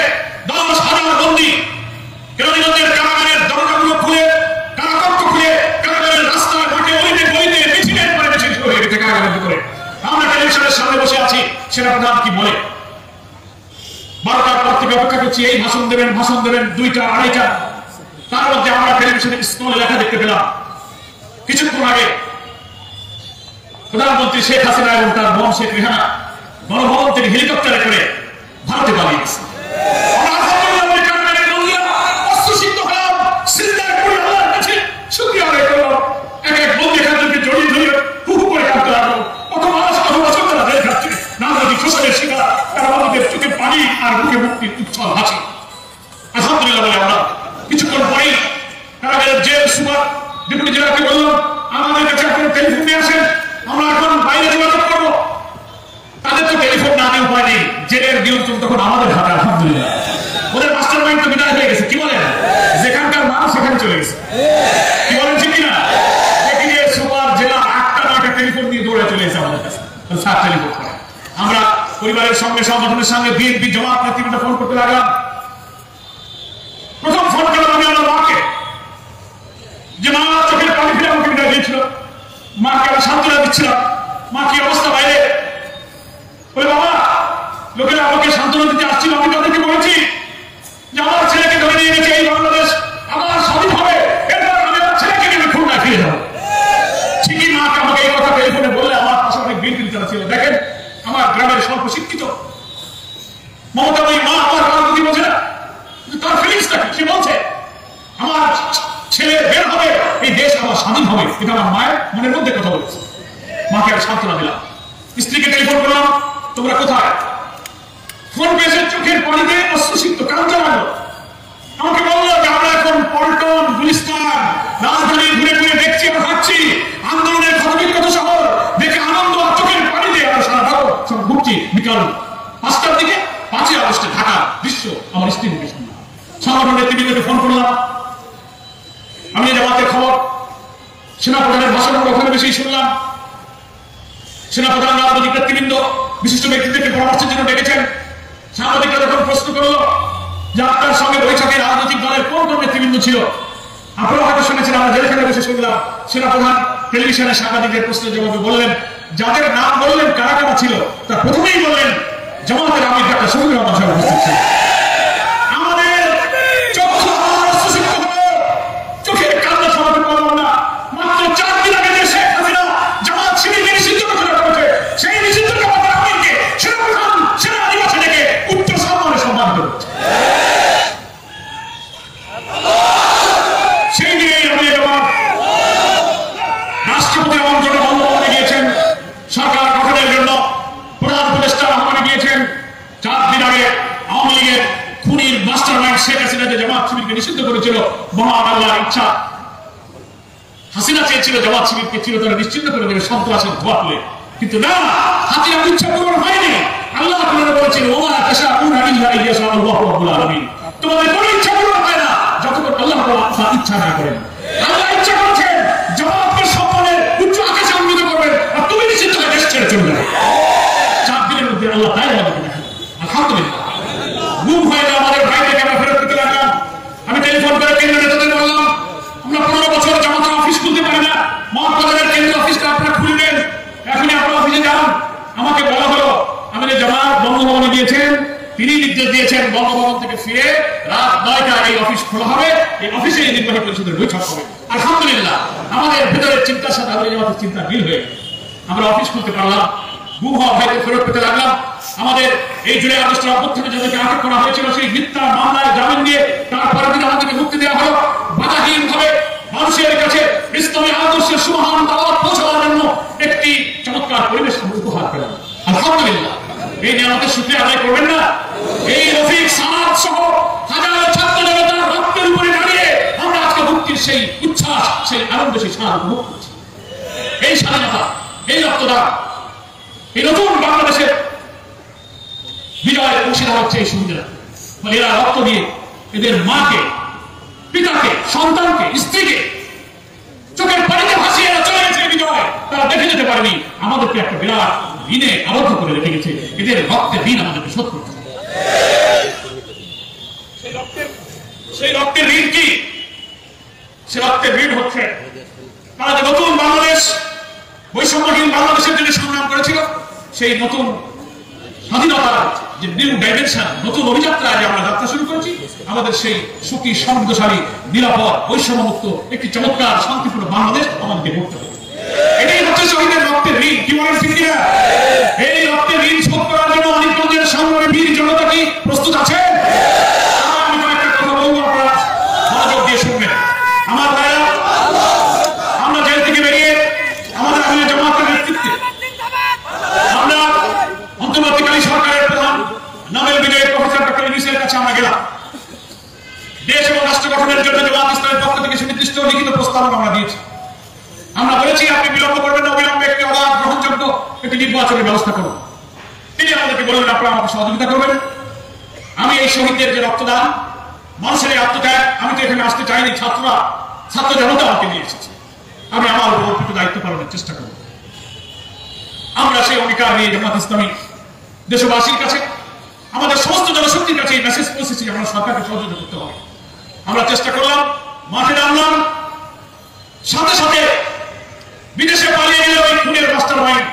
10,000 বন্দী কেরানীগঞ্জের কারাগারের দরজাগুলো খুলে, কারাকক্ষ খুলে, কারাগারের রাস্তায় ঘাটে অলিতে গলিতে মিছিলের পরে মিছিল শুরু হয়ে গেছে কারাগারের ভিতরে। আমরা টেলিভিশনের সামনে বসে আছি, সেনাপ্রধান কি বলে। 12টার পর থেকে অপেক্ষা করছি, এই ভাষণ দেবেন, ভাষণ দেবেন, 2টা 2:30। তার মধ্যে আমরা টেলিভিশনের স্ক্রলে লেখা দেখতে পেলাম কিছুক্ষণ আগে প্রধানমন্ত্রী শেখ হাসিনা এবং তার বোন শেখ রেহানা গণভবন থেকে হেলিকপ্টারে করে ভারতে পালিয়ে গেছে। চোখে পানি আর মুখে মুক্তি উচ্ছল হাসি। আলহামদুলিল্লাহ বলে আমরা কিছুক্ষণ পরেই কারাগারের জেল সুপার ডেপুটি জেলারকে বললাম, আমাদের কাছে আপনার টেলিফোন নিয়ে আসেন, আমরা এখন বাইরে যোগাযোগ করবো। তাদের তো টেলিফোন না দিয়ে উপায় নেই, জেলের নিয়ন্ত্রণ তখন আমাদের হাতে। আলহামদুলিল্লাহ ওদের মাস্টার মাইন্ড তো বিদায় হয়ে গেছে, কি বলেন, যেখানকার মানুষ সেখানে চলে গেছে, কি বলেন ঠিক কিনা? দেখি সুপার জেলা 8টা-9টা টেলিফোন নিয়ে দৌড়ে চলে এসে আমাদের কাছে, 7 টেলিফোন করে। আমরা পরিবারের সঙ্গে, সংগঠনের সঙ্গে, বিএনপি জামাত নেতৃবৃন্দ ফোন করতে লাগলাম। প্রথম ফোন করলাম আমি আমার মাকে, যে মা চোখের পানি ফিরে আমাকে বিদায় দিয়েছিল। মাকে আমি সান্ত্বনা দিচ্ছিলাম, মা কি অবস্থা বাইরে। বলে বাবা, লোকেরা আমাকে সান্ত্বনা দিতে আসছিল, আমি তাদেরকে বলেছি যে আমার ছেলেকে ধরে নিয়ে গেছে এই বাংলাদেশ, আমার স্বাধীন হবে, এরপর আমি আমার ছেলেকে নিয়ে খুলনায় ফিরে যাবো। ঠিকই মাকে আমাকে এই কথা টেলিফোনে বললে আমার পাশে অনেক বিএনপি নেতারা ছিল। দেখেন আমার গ্রামের স্বল্প শিক্ষিত মমতাময়ী মা আমার কার প্রতি বোঝে না, তার ফিলিংসটা কি, সে বলছে আমার ছেলে বের হবে, এই দেশ আমার স্বাধীন হবে। এটা আমার মায়ের মনের মধ্যে কথা বলেছে। মাকে আমি সান্ত্বনা দিলাম। স্ত্রীকে টেলিফোন করলাম, তোমরা কোথায়? ফোন পেয়েছে, চোখের পানিতে অশ্রুসিক্ত কান্না লাগলো। আমাকে বললো যে আমরা এখন পল্টন, গুলিস্তান, রাজধানী ঘুরে ঘুরে দেখছি, আমরা ভাবছি আন্দোলনের ক্ষতবিক্ষত শহর দেখে আনন্দ আর চোখের পানি দিয়ে আমরা সারা ভারত সব ঘুরছি। বিকাল 5টার দিকে 5ই আগস্টে ঢাকা দৃশ্য আমার স্ত্রী মুখে শুনলাম। সংগঠন নেতৃবৃন্দকে ফোন করলাম, আমি জামাতের খবর, সেনাপ্রধানের ভাষণ ওখানে বেশি শুনলাম। সেনাপ্রধান রাজনৈতিক নেতৃবৃন্দ বিশিষ্ট ব্যক্তিদেরকে পরামর্শের জন্য ডেকেছেন। সাংবাদিকরা যখন প্রশ্ন করলো যে আপনার সঙ্গে বৈঠকে রাজনৈতিক দলের কোন কোন নেতৃবৃন্দ ছিল, আপনারা হয়তো শুনেছেন, আমরা যেখানে বসে শুনলাম, সেনাপ্রধান টেলিভিশনে সাংবাদিকদের প্রশ্নের জবাবে বললেন, যাদের নাম বললেন কারা কারা ছিল, তা প্রথমেই বললেন জামাতের আমির ডাক্তার শফিকুর রহমান সাহেব উপস্থিত ছিলেন। আমাদের চক্ষু সুশিক্ত হলো, চোখের কান্না সমাতে পারলাম না। মাত্র 4 দিন আগে যে শেখ হাসিনা জামাত শিবিরকে নিষিদ্ধ ঘোষণা করেছে, সেই নিষিদ্ধ জামাতের আমিরকে সেনাপ্রধান সেনানিবাসে ডেকে উচ্চ সম্মানে সম্মান করেছে। সেই দিনেই আমি জামাত রাষ্ট্রপতি আমন্ত্রণে বঙ্গভবনে গিয়েছেন, সরকার গঠনের জন্য প্রধান উপদেষ্টা আহ্বানে গিয়েছেন। 4 দিন আগে আওয়ামী লীগের খুনির মাস্টার মাইন্ড শেখ হাসিনা যে জামাত শিবিরকে নিষিদ্ধ করেছিল, মহান আল্লাহর ইচ্ছা, হাসিনা চেয়েছিল জামাত শিবিরকে চিরতরে নিশ্চিন্ন করে দেবে সন্ত্রাসের ধোয়া তুলে, কিন্তু না, হাসিনার ইচ্ছা পূরণ হয়নি। আল্লাহ কোরআনে বলেছেন, ওয়া মা তাশাউনা ইল্লা আইয়াশা আল্লাহু রাব্বুল আলামিন, তোমাদের কোনো ইচ্ছা পূরণ হয় না যতক্ষণ আল্লাহ তাআলা ইচ্ছা না করেন। আল্লাহ ইচ্ছা করেছেন জামাতকে সম্মানের উচ্চ আকাশে উন্নীত করবেন, আর তুমি নিশ্চিত হয়ে দেশ ছেড়ে চলে যাবে। 4 দিনের মধ্যে আল্লাহ তাই আমাদেরকে দেখেন, আলহামদুলিল্লাহ। গুম হয়ে যাওয়া আমাদের ভাইদেরকে আমরা ফেরত পেতে লাগলাম। আমি টেলিফোন করে কেন্দ্র নেতাদের বললাম, আমরা 15 বছর জামাতের অফিস খুলতে পারি না, মহাপ্রধানের কেন্দ্র অফিসটা আপনারা খুলে দেন, এখনই আপনার অফিসে যান। আমাকে বলা হলো, আমাদের জামাত বঙ্গভবনে গিয়েছেন, তিনি নির্দেশ দিয়েছেন বঙ্গভবন থেকে ফিরে রাত 9টায় এই অফিস খোলা হবে, এই অফিসে নির্বাহী পরিষদের বৈঠক হবে। আলহামদুলিল্লাহ, আমাদের ভেতরের চিন্তার সাথে আমাদের জামাতের চিন্তা মিল হয়ে গেল, আমরা অফিস খুলতে পারলাম। গুম হওয়া ভাইদের ফেরত পেতে লাগলাম। আমাদের এই জুলাই আগস্টের অভ্যুত্থানে যাদেরকে আটক করা হয়েছিল, সেই মিথ্যা মামলায় জামিন দিয়ে তারপরের দিন আমাদেরকে মুক্তি দেওয়া হলো। বাধাহীন ভাবে মানুষের কাছে ইসলামী আদর্শের সুমহান দাওয়াত পৌঁছানোর জন্য একটি চমৎকার পরিবেশ উপহার পেলাম। আলহামদুলিল্লাহ, এই নিয়ামতের শুকরিয়া আদায় করবেন না? এই রফিক সামাদ সহ হাজার ছাত্র জনতার রক্তের উপরে দাঁড়িয়ে আমরা আজকে মুক্তির সেই উচ্ছ্বাস, সেই আনন্দ, সেই স্বাদ উপভোগ করছি। এই স্বাধীনতা, এই রক্তদান, এই নতুন বাংলাদেশের বিজয়ের অংশীদার হচ্ছে এই সুবিধা। এরা রক্ত দিয়ে এদের মাকে, পিতাকে, সন্তানকে, স্ত্রীকে চোখের পানিতে ভাসিয়ে এরা চলে গেছে বিজয়, তারা দেখে যেতে পারেনি। আমাদেরকে একটা বিরাট ঋণে আবদ্ধ করে রেখে গেছে, এদের রক্তের ঋণ আমাদেরকে শোধ করতে হবে। সেই রক্তের ঋণ কি? সে রক্তের ঋণ হচ্ছে তারা যে নতুন বাংলাদেশ, বৈষম্যহীন বাংলাদেশের জন্য সংগ্রাম করেছিল, সেই নতুন স্বাধীনতার যে নিউ ডাইমেনশন, নতুন অভিযাত্রায় যে আমরা যাত্রা শুরু করেছি, আমাদের সেই সুখী, সমৃদ্ধশালী, নিরাপদ, বৈষম্যমুক্ত একটি চমৎকার শান্তিপূর্ণ বাংলাদেশ আমাদেরকে করতে হবে। এটাই হচ্ছে শহীদের রক্তের ঋণ। কি বলেন ঠিক কিনা? এই রক্তের ঋণ শোধ করার জন্য মানিকগঞ্জের সংগ্রামী বীর জনতা কি প্রস্তুত আছে? আমি কয়েকটা কথা বলবো, আপনারা মনোযোগ দিয়ে শুনবেন। আমার ভাইরা, আমরা জেল থেকে বেরিয়ে আমাদের আমির জামাতের নেতৃত্বে আমরা অন্তর্বর্তীকালীন সরকারের প্রধান নোবেল বিজয়ী প্রফেসর ডক্টর ইউনূসের কাছে আমরা গেলাম। দেশ এবং রাষ্ট্র গঠনের জন্য জামাত ইসলামের পক্ষ থেকে সুনির্দিষ্ট লিখিত প্রস্তাবনা আমরা দিয়েছি। আমরা বলেছি, আপনি বিলম্ব করবেন না, অবিলম্বে একটি অবাধ, গ্রহণযোগ্য একটি নির্বাচনের ব্যবস্থা করুন। তিনি আমাদেরকে বললেন, আপনারা আমাকে সহযোগিতা করবেন। আমি এই শহীদদের যে রক্তদান, মানুষের এই আত্মত্যাগ, আমি তো এখানে আসতে চাইনি, ছাত্র জনতা আমাকে নিয়ে এসেছে, আমি আমার উপর অর্পিত দায়িত্ব পালনের চেষ্টা করব। আমরা সেই অঙ্গীকার নিয়ে জামাত ইসলামী দেশবাসীর কাছে, আমাদের সমস্ত জনশক্তির কাছে এই মেসেজ পৌঁছেছি, আমরা সরকারকে সহযোগিতা করতে হবে। আমরা চেষ্টা করলাম, মাঠে নামলাম। সাথে সাথে বিদেশে পালিয়ে গেল এই খুনের মাস্টার মাইন্ড,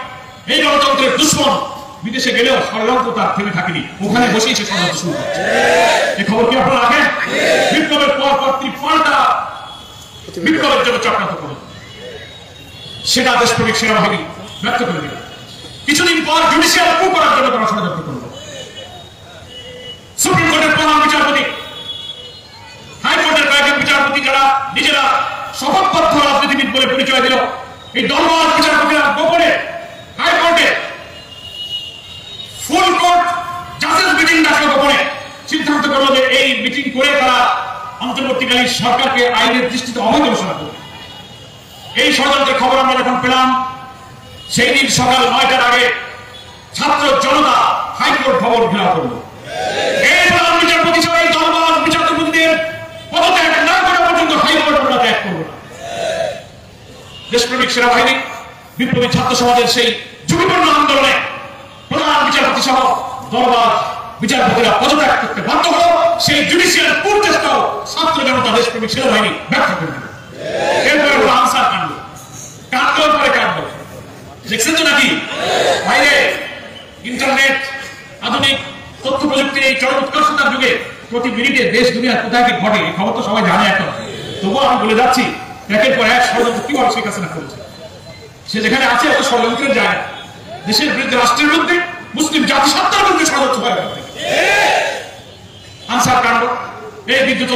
এই গণতন্ত্রের দুশ্মন, বিদেশে গেলেও ষড়যন্ত্র তার থেমে থাকেনি, ওখানে বসেই সে ষড়যন্ত্র শুরু করছে। এই খবর কি আপনারা রাখেন? বিপ্লবের পর তিনি পাল্টা বিপ্লবের জন্য চক্রান্ত করল, সেটা দেশপ্রেমিক সেনাবাহিনী ব্যর্থ করে দিল। কিছুদিন পর জুডিশিয়াল কু করার জন্য তারা ষড়যন্ত্র করল। সুপ্রিম কোর্টের প্রধান বিচারপতি, হাইকোর্টের কয়েকজন বিচারপতি যারা নিজেরা শপথবদ্ধ রাজনীতিবিদ বলে পরিচয় দিল, এই দলবাজ বিচারপতিরা গোপনে হাইকোর্টে ফুল কোর্ট জাজেস মিটিং ডাকলো, গোপনে সিদ্ধান্ত করলো যে এই মিটিং করে তারা অন্তর্বর্তীকালীন সরকারকে আইনের দৃষ্টিতে অবৈধ ঘোষণা করবে। এই ষড়যন্ত্রের খবর আমরা যখন পেলাম, সেই দিন সকাল 9টার আগে ছাত্র জনতা হাইকোর্ট ভবন ঘেরাও করলো। এই প্রধান বিচারপতি সহ এই দলবাজ বিচারপতিদের পদত্যাগ না করা পর্যন্ত হাইকোর্ট আমরা ত্যাগ করবো না। দেশপ্রেমিক সেনাবাহিনী, বিপ্লবী ছাত্র সমাজের সেই ঝুঁকিপূর্ণ আন্দোলনে প্রধান বিচারপতি সহ দলবাজ বিচারপতিরা পদত্যাগ করতে বাধ্য হলো, সেই জুডিশিয়াল পুর চেষ্টাও ছাত্র জনতা দেশপ্রেমিক সেনাবাহিনী ব্যর্থ করে দিল। এরপরে হলো আনসার কাণ্ড, কাণ্ডর পরে কাণ্ড। দেখছেন তো নাকি বাইরে ইন্টারনেট, আধুনিক তথ্য প্রযুক্তির এই চরম উৎকর্ষতার যুগে প্রতি মিনিটে দেশ দুনিয়া কোথায় কি ঘটে এই খবর তো সবাই জানে এখন। তবুও আমি বলে যাচ্ছি, একের পর এক ষড়যন্ত্র কিভাবে শেখ হাসিনা করেছে। সে যেখানে আছে এত ষড়যন্ত্রের যায়, দেশের বিরুদ্ধে, রাষ্ট্রের বিরুদ্ধে, মুসলিম জাতিসত্তার বিরুদ্ধে ষড়যন্ত্র হয়। আনসার কাণ্ড, এই বিদ্যুৎ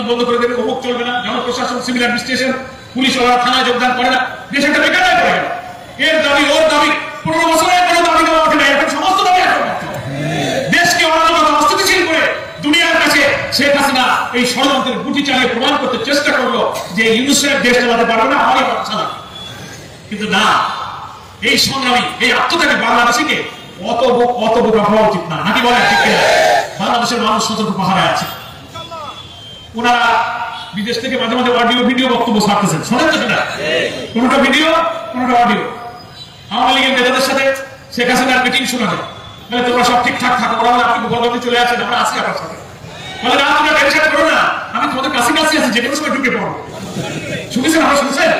বন্ধ করে দেবে, অমুক চলবে না, জনপ্রশাসন, সিভিল অ্যাডমিনিস্ট্রেশন, পুলিশ থানায় যোগদান করে না, দেশ একটা বেকার পড়ে গেল। এর দাবি ওর দাবি, 15 বছরের কোনো দাবি দেওয়া ওঠে না, এখন সমস্ত দাবি এখন দেশকে অরাজকতা অস্থিতিশীল করে দুনিয়ার কাছে শেখ হাসিনা এই ষড়যন্ত্রের গুটি চালিয়ে প্রমাণ করতে চেষ্টা করলো যে ইউনিসেফ দেশ চালাতে পারবে না, আমারই চালাবে। কিন্তু না, এই সংগ্রামী, এই আত্মত্যাগী বাংলাদেশিকে অত বোকা হওয়া উচিত না, নাকি বলেন ঠিক কিনা? বাংলাদেশের মানুষ সতর্ক পাহারায় আছে। ওনারা বিদেশ থেকে মাঝে মাঝে অডিও ভিডিও বক্তব্য ছাড়তেছেন, শোনেন তো সেটা? কোনটা ভিডিও, কোনটা অডিও। আওয়ামী লীগের নেতাদের সাথে শেখ হাসিনার মিটিং শোনা যায়, বলে তোমরা সব ঠিকঠাক থাকো, ওরা আপনি গোপালগঞ্জে চলে আসেন, আমরা আছি আপনার সাথে। বলে না, তোমরা টেনশন করো না, আমি তোমাদের কাছে আছি, যে কোনো সময় ঢুকে পড়ো। শুনেছেন? আমরা শুনছেন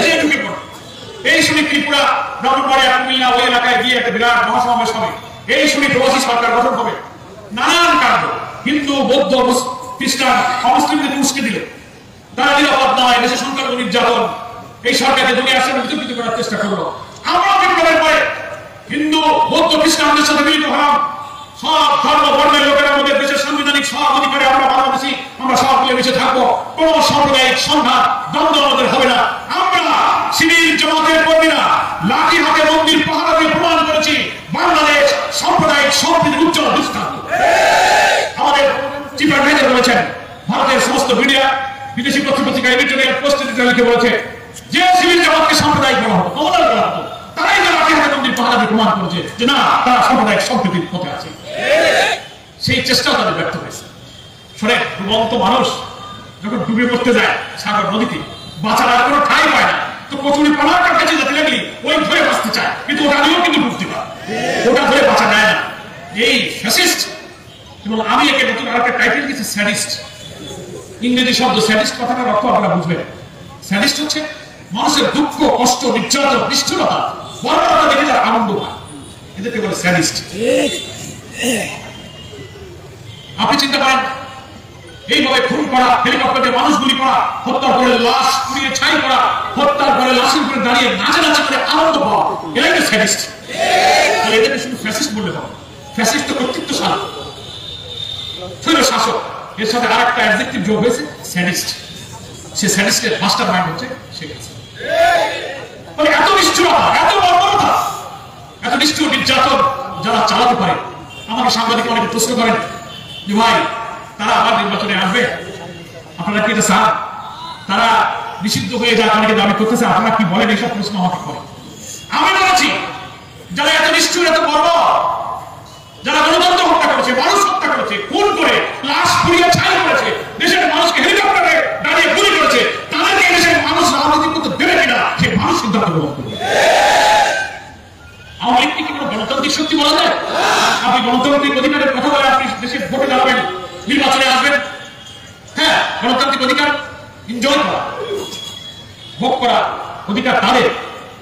যে ঢুকে পড়ো। এই শুনে ত্রিপুরা, ব্রাহ্মণবাড়িয়া, কুমিল্লা ওই এলাকায় গিয়ে একটা বিরাট মহাসমাবেশ হবে। এই শুনে প্রবাসী সরকার গঠন হবে। নানান কাণ্ড, হিন্দু, বৌদ্ধ, খ্রিস্টান, অমুসলিমদের উস্কে দিল, তারা নিরাপদ নয়, দেশে সংখ্যালঘু নির্যাতন, এই সরকারকে দুনিয়ার সামনে বিতর্কিত করার চেষ্টা করলো। আমরা বিপ্লবের পরে হিন্দু, বৌদ্ধ, খ্রিস্টানদের সাথে মিলিত হলাম, সব ধর্ম বর্ণের লোকেরা আমাদের দেশের সাংবিধানিক সব অধিকারে আমরা বাংলাদেশি, আমরা সব মিলেমিশে থাকবো, কোন সাম্প্রদায়িক সংঘাত, দ্বন্দ্ব আমাদের হবে না। আমরা শিবির জামাতের কর্মীরা লাঠি হাতে মন্দির পাহারা দিয়ে প্রমাণ করেছি বাংলাদেশ সাম্প্রদায়িক সম্প্রীতির উজ্জ্বল দৃষ্টান্ত। আমাদের চিফ অ্যাডভাইজার বলেছেন, ভারতের সমস্ত মিডিয়া, বিদেশি পত্রিকা এডিটোরিয়াল পোস্ট লিখে বলেছে যে শিবির জামাতকে সাম্প্রদায়িক বলা হতো, কমলার বলা হতো, তারাই তো লাঠি হাতে মন্দির পাহারা দিয়ে প্রমাণ করেছে যে না, তারা সাম্প্রদায়িক সম্প্রীতির পথে আছে। সেই চেষ্টাও তাদের ব্যর্থ হয়েছে। শোনেন, ডুবন্ত মানুষ যখন ডুবে পড়তে যায় সাগর নদীতে, বাঁচার আর কোনো ঠাঁই পায় না, তো কচুরি পানার কাছে যেতে লাগলি ওই ধরে বাঁচতে চায়, কিন্তু ওটা দিয়েও কিন্তু ডুবতে পারে, ওটা ধরে বাঁচা যায় না। এই ফ্যাসিস্ট, এবং আমি একে নতুন আরেকটা টাইটেল দিয়েছি স্যাডিস্ট। ইংরেজি শব্দ স্যাডিস্ট, কথাটার অর্থ আপনারা বুঝবেন। স্যাডিস্ট হচ্ছে মানুষের দুঃখ, কষ্ট, নির্যাতন, নিষ্ঠুরতা, বর্বরতা দেখে যারা আনন্দ পায়, এদেরকে বলে স্যাডিস্ট। আপনি চিন্তা করেন, এইভাবে খুন করা, হেলিকপ্টারে মানুষ গুলি করা, হত্যার পরে লাশ পুড়িয়ে ছাই করা, হত্যার পরে লাশের উপরে দাঁড়িয়ে নাচানাচি করে আনন্দ পাওয়া, এরাই তো স্যাডিস্ট। এদেরকে শুধু ফ্যাসিস্ট বললে হবে? ফ্যাসিস্ট তো কর্তৃত্বশালী, ছিল শাসক, এর সাথে আরেকটা অ্যাডজেক্টিভ যোগ হয়েছে স্যাডিস্ট। সে স্যাডিস্টের মাস্টার মাইন্ড হচ্ছে শেখ হাসিনা। মানে এত নিষ্ঠুরতা, এত বর্বরতা, এত নিষ্ঠুর নির্যাতন যারা চালাতে পারে। আমাকে সাংবাদিক অনেকে প্রশ্ন করেন যে ভাই, তারা আবার নির্বাচনে আসবে, আপনারা কি এটা চান? তারা নিষিদ্ধ হয়ে যাক, অনেকে দাবি করতেছে, আপনারা কি বলেন? এইসব প্রশ্ন আমাকে করে। আমি বলেছি, যারা এত নিষ্ঠুর, এত বর্বর, যারা গণতন্ত্র হত্যা করেছে, মানুষ হত্যা করেছে, খুন করে লাশ পুড়িয়ে ছাই করেছে, দেশের মানুষকে হেলিকপ্টারে দাঁড়িয়ে গুলি করেছে, তাদেরকে দেশের মানুষ রাজনীতি করতে দেবে কিনা সে মানুষ সিদ্ধান্ত গ্রহণ করবে। আওয়ামী লীগকে কি কোনো গণতান্ত্রিক শক্তি বলা যায়? আপনি গণতান্ত্রিক অধিকারের কথা বলে আপনি দেশের ভোটে দাঁড়াবেন, নির্বাচনে আসবেন, হ্যাঁ, গণতান্ত্রিক অধিকার এনজয় করা, ভোগ করা অধিকার তাদের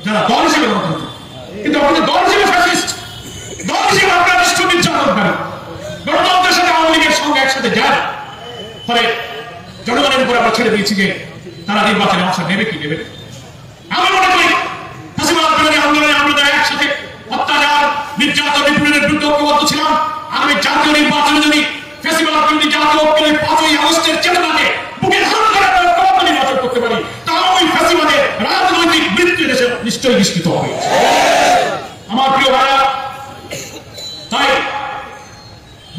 যারা দল হিসেবে গণতন্ত্র। কিন্তু আপনাদের দল হিসেবে ফ্যাসিস্ট, দল হিসেবে আপনার নিষ্ঠুর নির্যাতনকারী, গণতন্ত্রের সাথে আওয়ামী লীগের সঙ্গে একসাথে যায়। ফলে জনগণের উপর আমরা ছেড়ে দিয়েছি যে তারা নির্বাচনে অংশ নেবে কি নেবে। আমি মনে করি ফাঁসিবাদ বিরোধী আন্দোলনে আমরা একসাথে অত্যাচার, নির্যাতন, নিপীড়নের বিরুদ্ধে ঐক্যবদ্ধ ছিলাম। আমি জাতীয় নির্বাচনে যদি ফ্যাসিবাদ বিরোধী জাতীয় ঐক্যের 5ই আগস্টের চেতনাকে বুকে ধারণ করে আমরা ঐক্যবদ্ধ নির্বাচন করতে পারি, তাহলে ওই ফ্যাসিবাদের রাজনৈতিক বৃত্তি দেশে নিশ্চয়ই নিষ্কৃত হবে। আমার প্রিয় ভাইরা, তাই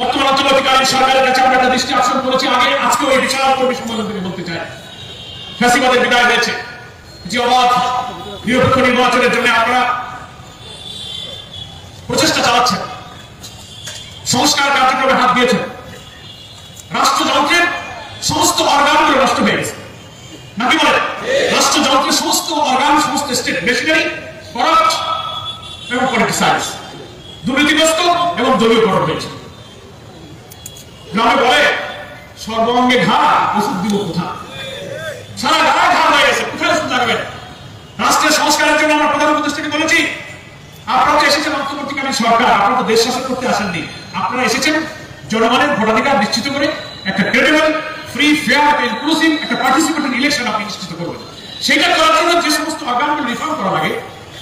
বর্তমান অন্তর্বর্তীকালীন সরকারের কাছে আমরা একটা দৃষ্টি আকর্ষণ করেছি। আগে আজকে ওই বিশাল কর্মী সম্মেলন থেকে বলতে চাই, ফ্যাসিবাদের বিদায় হয়েছে, যে অবাধ নিরপেক্ষ নির্বাচনের জন্য আপনারা প্রচেষ্টা চালাচ্ছেন, সংস্কার কার্যক্রমে হাত দিয়েছেন, রাষ্ট্রযন্ত্রের সমস্ত অর্গানগুলো নষ্ট হয়ে গেছে, নাকি বলে? রাষ্ট্রযন্ত্রের সমস্ত অর্গান, সমস্ত স্টেট মেশিনারি করাপ্ট এবং পলিটিসাইজ, দুর্নীতিগ্রস্ত এবং দলীয়করণ হয়েছে। গ্রামে বলে সর্বাঙ্গে ঘা ওষুধ দিব কোথা, সারা গায়ে ঘা হয়ে গেছে, কোথায় ওষুধ লাগবে? রাষ্ট্রের সংস্কারের জন্য আমরা প্রধান উপদেষ্টাকে বলেছি, আপনারা তো এসেছেন অন্তর্বর্তীকালীন সরকার, আপনারা তো দেশ শাসন করতে আসেননি, আপনারা এসেছেন জনগণের ভোটাধিকার নিশ্চিত করে একটা ক্রেডিবল, ফ্রি, ফেয়ার, ইনক্লুসিভ একটা পার্টিসিপেটরি ইলেকশন আপনি নিশ্চিত করবেন। সেটা করার জন্য যে সমস্ত অর্গানগুলো রিফর্ম করা লাগে,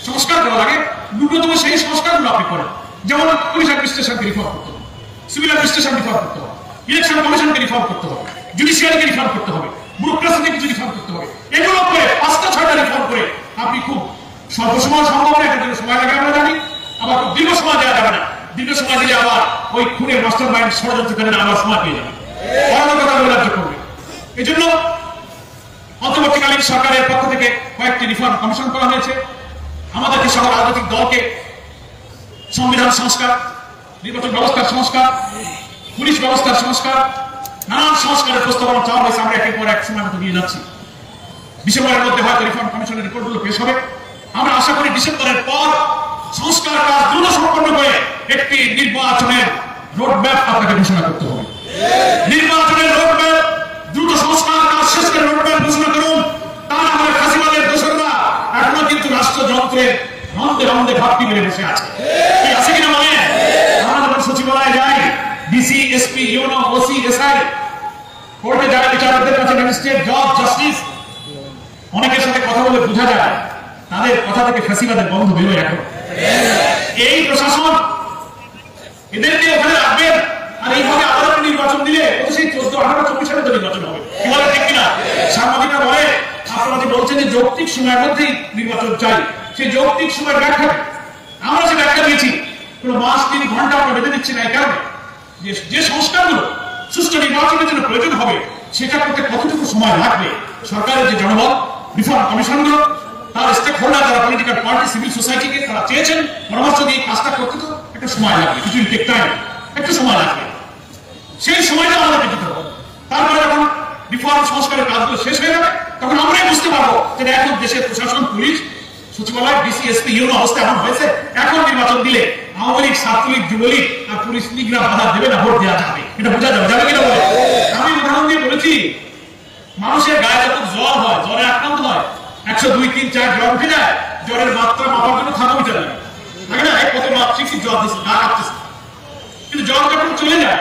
সংস্কার করা লাগে, ন্যূনতম সেই সংস্কারগুলো আপনি করেন। যেমন পুলিশ অ্যাডমিনিস্ট্রেশনকে রিফর্ম করতে হবে, সিভিল অ্যাডমিনিস্ট্রেশন রিফর্ম করতে হবে, ইলেকশন কমিশনকে রিফর্ম করতে হবে, জুডিশিয়ারিকে রিফর্ম করতে হবে, ব্যুরোক্রেসিকে কিছু রিফর্ম করতে হবে। এগুলো করে 5টা-6টা রিফর্ম করে আপনি খুব স্বল্প সময় সম্ভব না, এটার জন্য সময় লাগে আমরা জানি, আবার খুব দীর্ঘ সময় দেওয়া যাবে না, দীর্ঘ সময় দিলে আবার ওই খুনের মাস্টার মাইন্ড ষড়যন্ত্রকারীরা আবার সময় পেয়ে যাবে, অরাজকতা রাজ্য করবে। এই জন্য অন্তর্বর্তীকালীন সরকারের পক্ষ থেকে কয়েকটি রিফর্ম কমিশন করা হয়েছে। আমাদেরকে সহ রাজনৈতিক দলকে সংবিধান সংস্কার, নির্বাচন ব্যবস্থার সংস্কার, পুলিশ ব্যবস্থার সংস্কার, নানান সংস্কারের প্রস্তাবনা চাওয়া হয়েছে। আমরা একের পর এক সময় মতো নিয়ে যাচ্ছি। ডিসেম্বরের মধ্যে হয়তো রিফর্ম কমিশনের রিপোর্টগুলো পেশ হবে। আমরা আশা করি ডিসেম্বরের পর সংস্কার কাজ দ্রুত সম্পন্ন করে একটি নির্বাচনের রোডম্যাপ আপনাকে ঘোষণা করতে হবে। নির্বাচনের রোডম্যাপ, দ্রুত সংস্কার কাজ শেষ করে রোডম্যাপ ঘোষণা করুন। তা না হলে ফাঁসিবাদের দোসররা এখনো কিন্তু রাষ্ট্রযন্ত্রের রন্ধে রন্ধে ঘাপটি মেরে বসে আছে। আছে কিনা মানে আমরা যখন সচিবালয়ে যাই, DC, SP, UNO, OC, SI, কোর্টে যারা বিচারকদের কাছে ম্যাজিস্ট্রেট, জজ, জাস্টিস, অনেকের সাথে কথা বলে বোঝা যায় তাদের কথা থেকে ফাঁসিবাদের গন্ধ বেরোয়। এখন এই প্রশাসন এদেরকে ওখানে রাখবেন, আর এইভাবে আদালতে নির্বাচন দিলে ও তো সেই 14-18-24 সালে তো নির্বাচন হবে। কি বলে ঠিক কিনা? সাংবাদিকরা বলে আপনারা যে বলছেন যে যৌক্তিক সময়ের মধ্যেই নির্বাচন চাই, সেই যৌক্তিক সময়ের ব্যাখ্যা আমরা যে ব্যাখ্যা দিয়েছি, কোন মাস 3 ঘন্টা আমরা বেঁধে দিচ্ছি না। এই কারণে যে সংস্কারগুলো সুষ্ঠু নির্বাচনের জন্য প্রয়োজন হবে সেটা করতে কতটুকু সময় লাগবে, সরকারের যে জনবল, রিফর্ম কমিশনগুলো, তার স্টেক হোল্ডার, যারা পলিটিক্যাল পার্টি, সিভিল সোসাইটিকে তারা চেয়েছেন পরামর্শ দিয়ে কাজটা করতে, তো একটা সময় লাগবে, কিছু টেক টাইম, একটু সময় লাগবে। সেই সময়টা আমাদেরকে দিতে হবে। তারপরে যখন রিফর্ম সংস্কারের কাজগুলো শেষ হয়ে যাবে তখন আমরাই বুঝতে পারবো যে এখন দেশের প্রশাসন, পুলিশ, সচিবালয়, ডিসি, এসপি, ইউনো অবস্থা এমন হয়েছে, এখন নির্বাচন দিলে আওয়ামী লীগ, ছাত্রলীগ, যুবলীগ আর পুলিশ লীগরা বাধা দেবে না, ভোট দেওয়া যাবে, এটা বোঝা যাবে। যাবে কিনা বলে আমি উদাহরণ দিয়ে বলেছি, মানুষের গায়ে যখন জ্বর হয়, জ্বরে আক্রান্ত হয়, 100, 2, 3, 4 জ্বর উঠে যায়, জ্বরের মাত্রা মাপার জন্য থার্মোমিটার লাগে, থাকে না? কত মাপছি, জ্বর দিচ্ছে, গা কাঁপতেছে। কিন্তু জ্বর যখন চলে যায়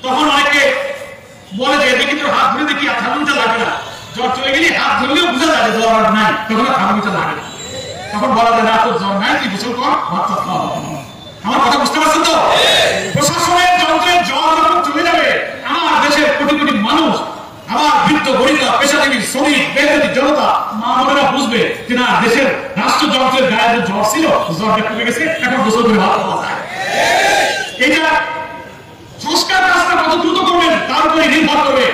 তখন অনেকে বলে যে দেখি তোর হাত ধরে দেখি, আর থার্মোমিটার লাগে না। জ্বর চলে গেলে হাত ধরলেও বোঝা যায় যে জ্বর আর নাই, তখন থার্মোমিটার লাগে না। তখন বলা যায় না তোর জ্বর নাই, তুই গোসল কর, ভাত খাওয়া। আমার কথা বুঝতে পারছেন তো? প্রশাসনের যন্ত্রের জ্বর যখন চলে যাবে, আমার দেশের কোটি কোটি মানুষ, আমার বৃদ্ধ, গরিবা, পেশাজীবী, শ্রমিক, মেহনতি জনতা, মা বোনেরা বুঝবে যে না, দেশের রাষ্ট্রযন্ত্রের গায়ে যে জ্বর ছিল, জ্বরটা কমে গেছে, এখন গোসল করে ভাত খাওয়া যায়। এটা সংস্কার কাজটা কত দ্রুত করবেন তার উপরে নির্ভর করবে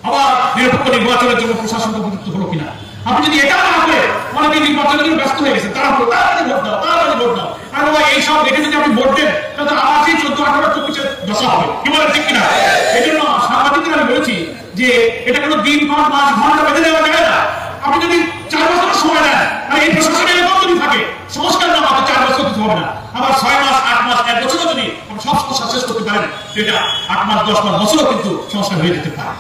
আবার নিরপেক্ষ নির্বাচনের জন্য প্রশাসনকে উপযুক্ত হলো কিনা। আপনি যদি এটা না করে অনেকে নির্বাচনের জন্য ব্যস্ত হয়ে গেছে, তারা বলতে তাড়াতাড়ি ভোট দাও, তাড়াতাড়ি ভোট দাও, আর বাবা এইসব দেখে যদি আপনি ভোট দেন তাহলে আবার সেই 14-18-24 দশা হবে। কি বলেন ঠিক কিনা? এই জন্য সাংবাদিকদের আমি বলেছি যে এটা কোনো দিন, মাস, ঘন্টা বেঁধে দেওয়া যাবে না। আপনি যদি 4 বছর সময় নেন, আর এই প্রশাসনের এরকম যদি থাকে, সংস্কার না হতে 4 বছর কিছু হবে না। আবার 6 মাস, 8 মাস, 1 বছর যদি আপনি সব সমস্যা শেষ করতে পারেন, এটা 8 মাস, 10 মাস, বছরও কিন্তু সংস্কার হয়ে যেতে পারে।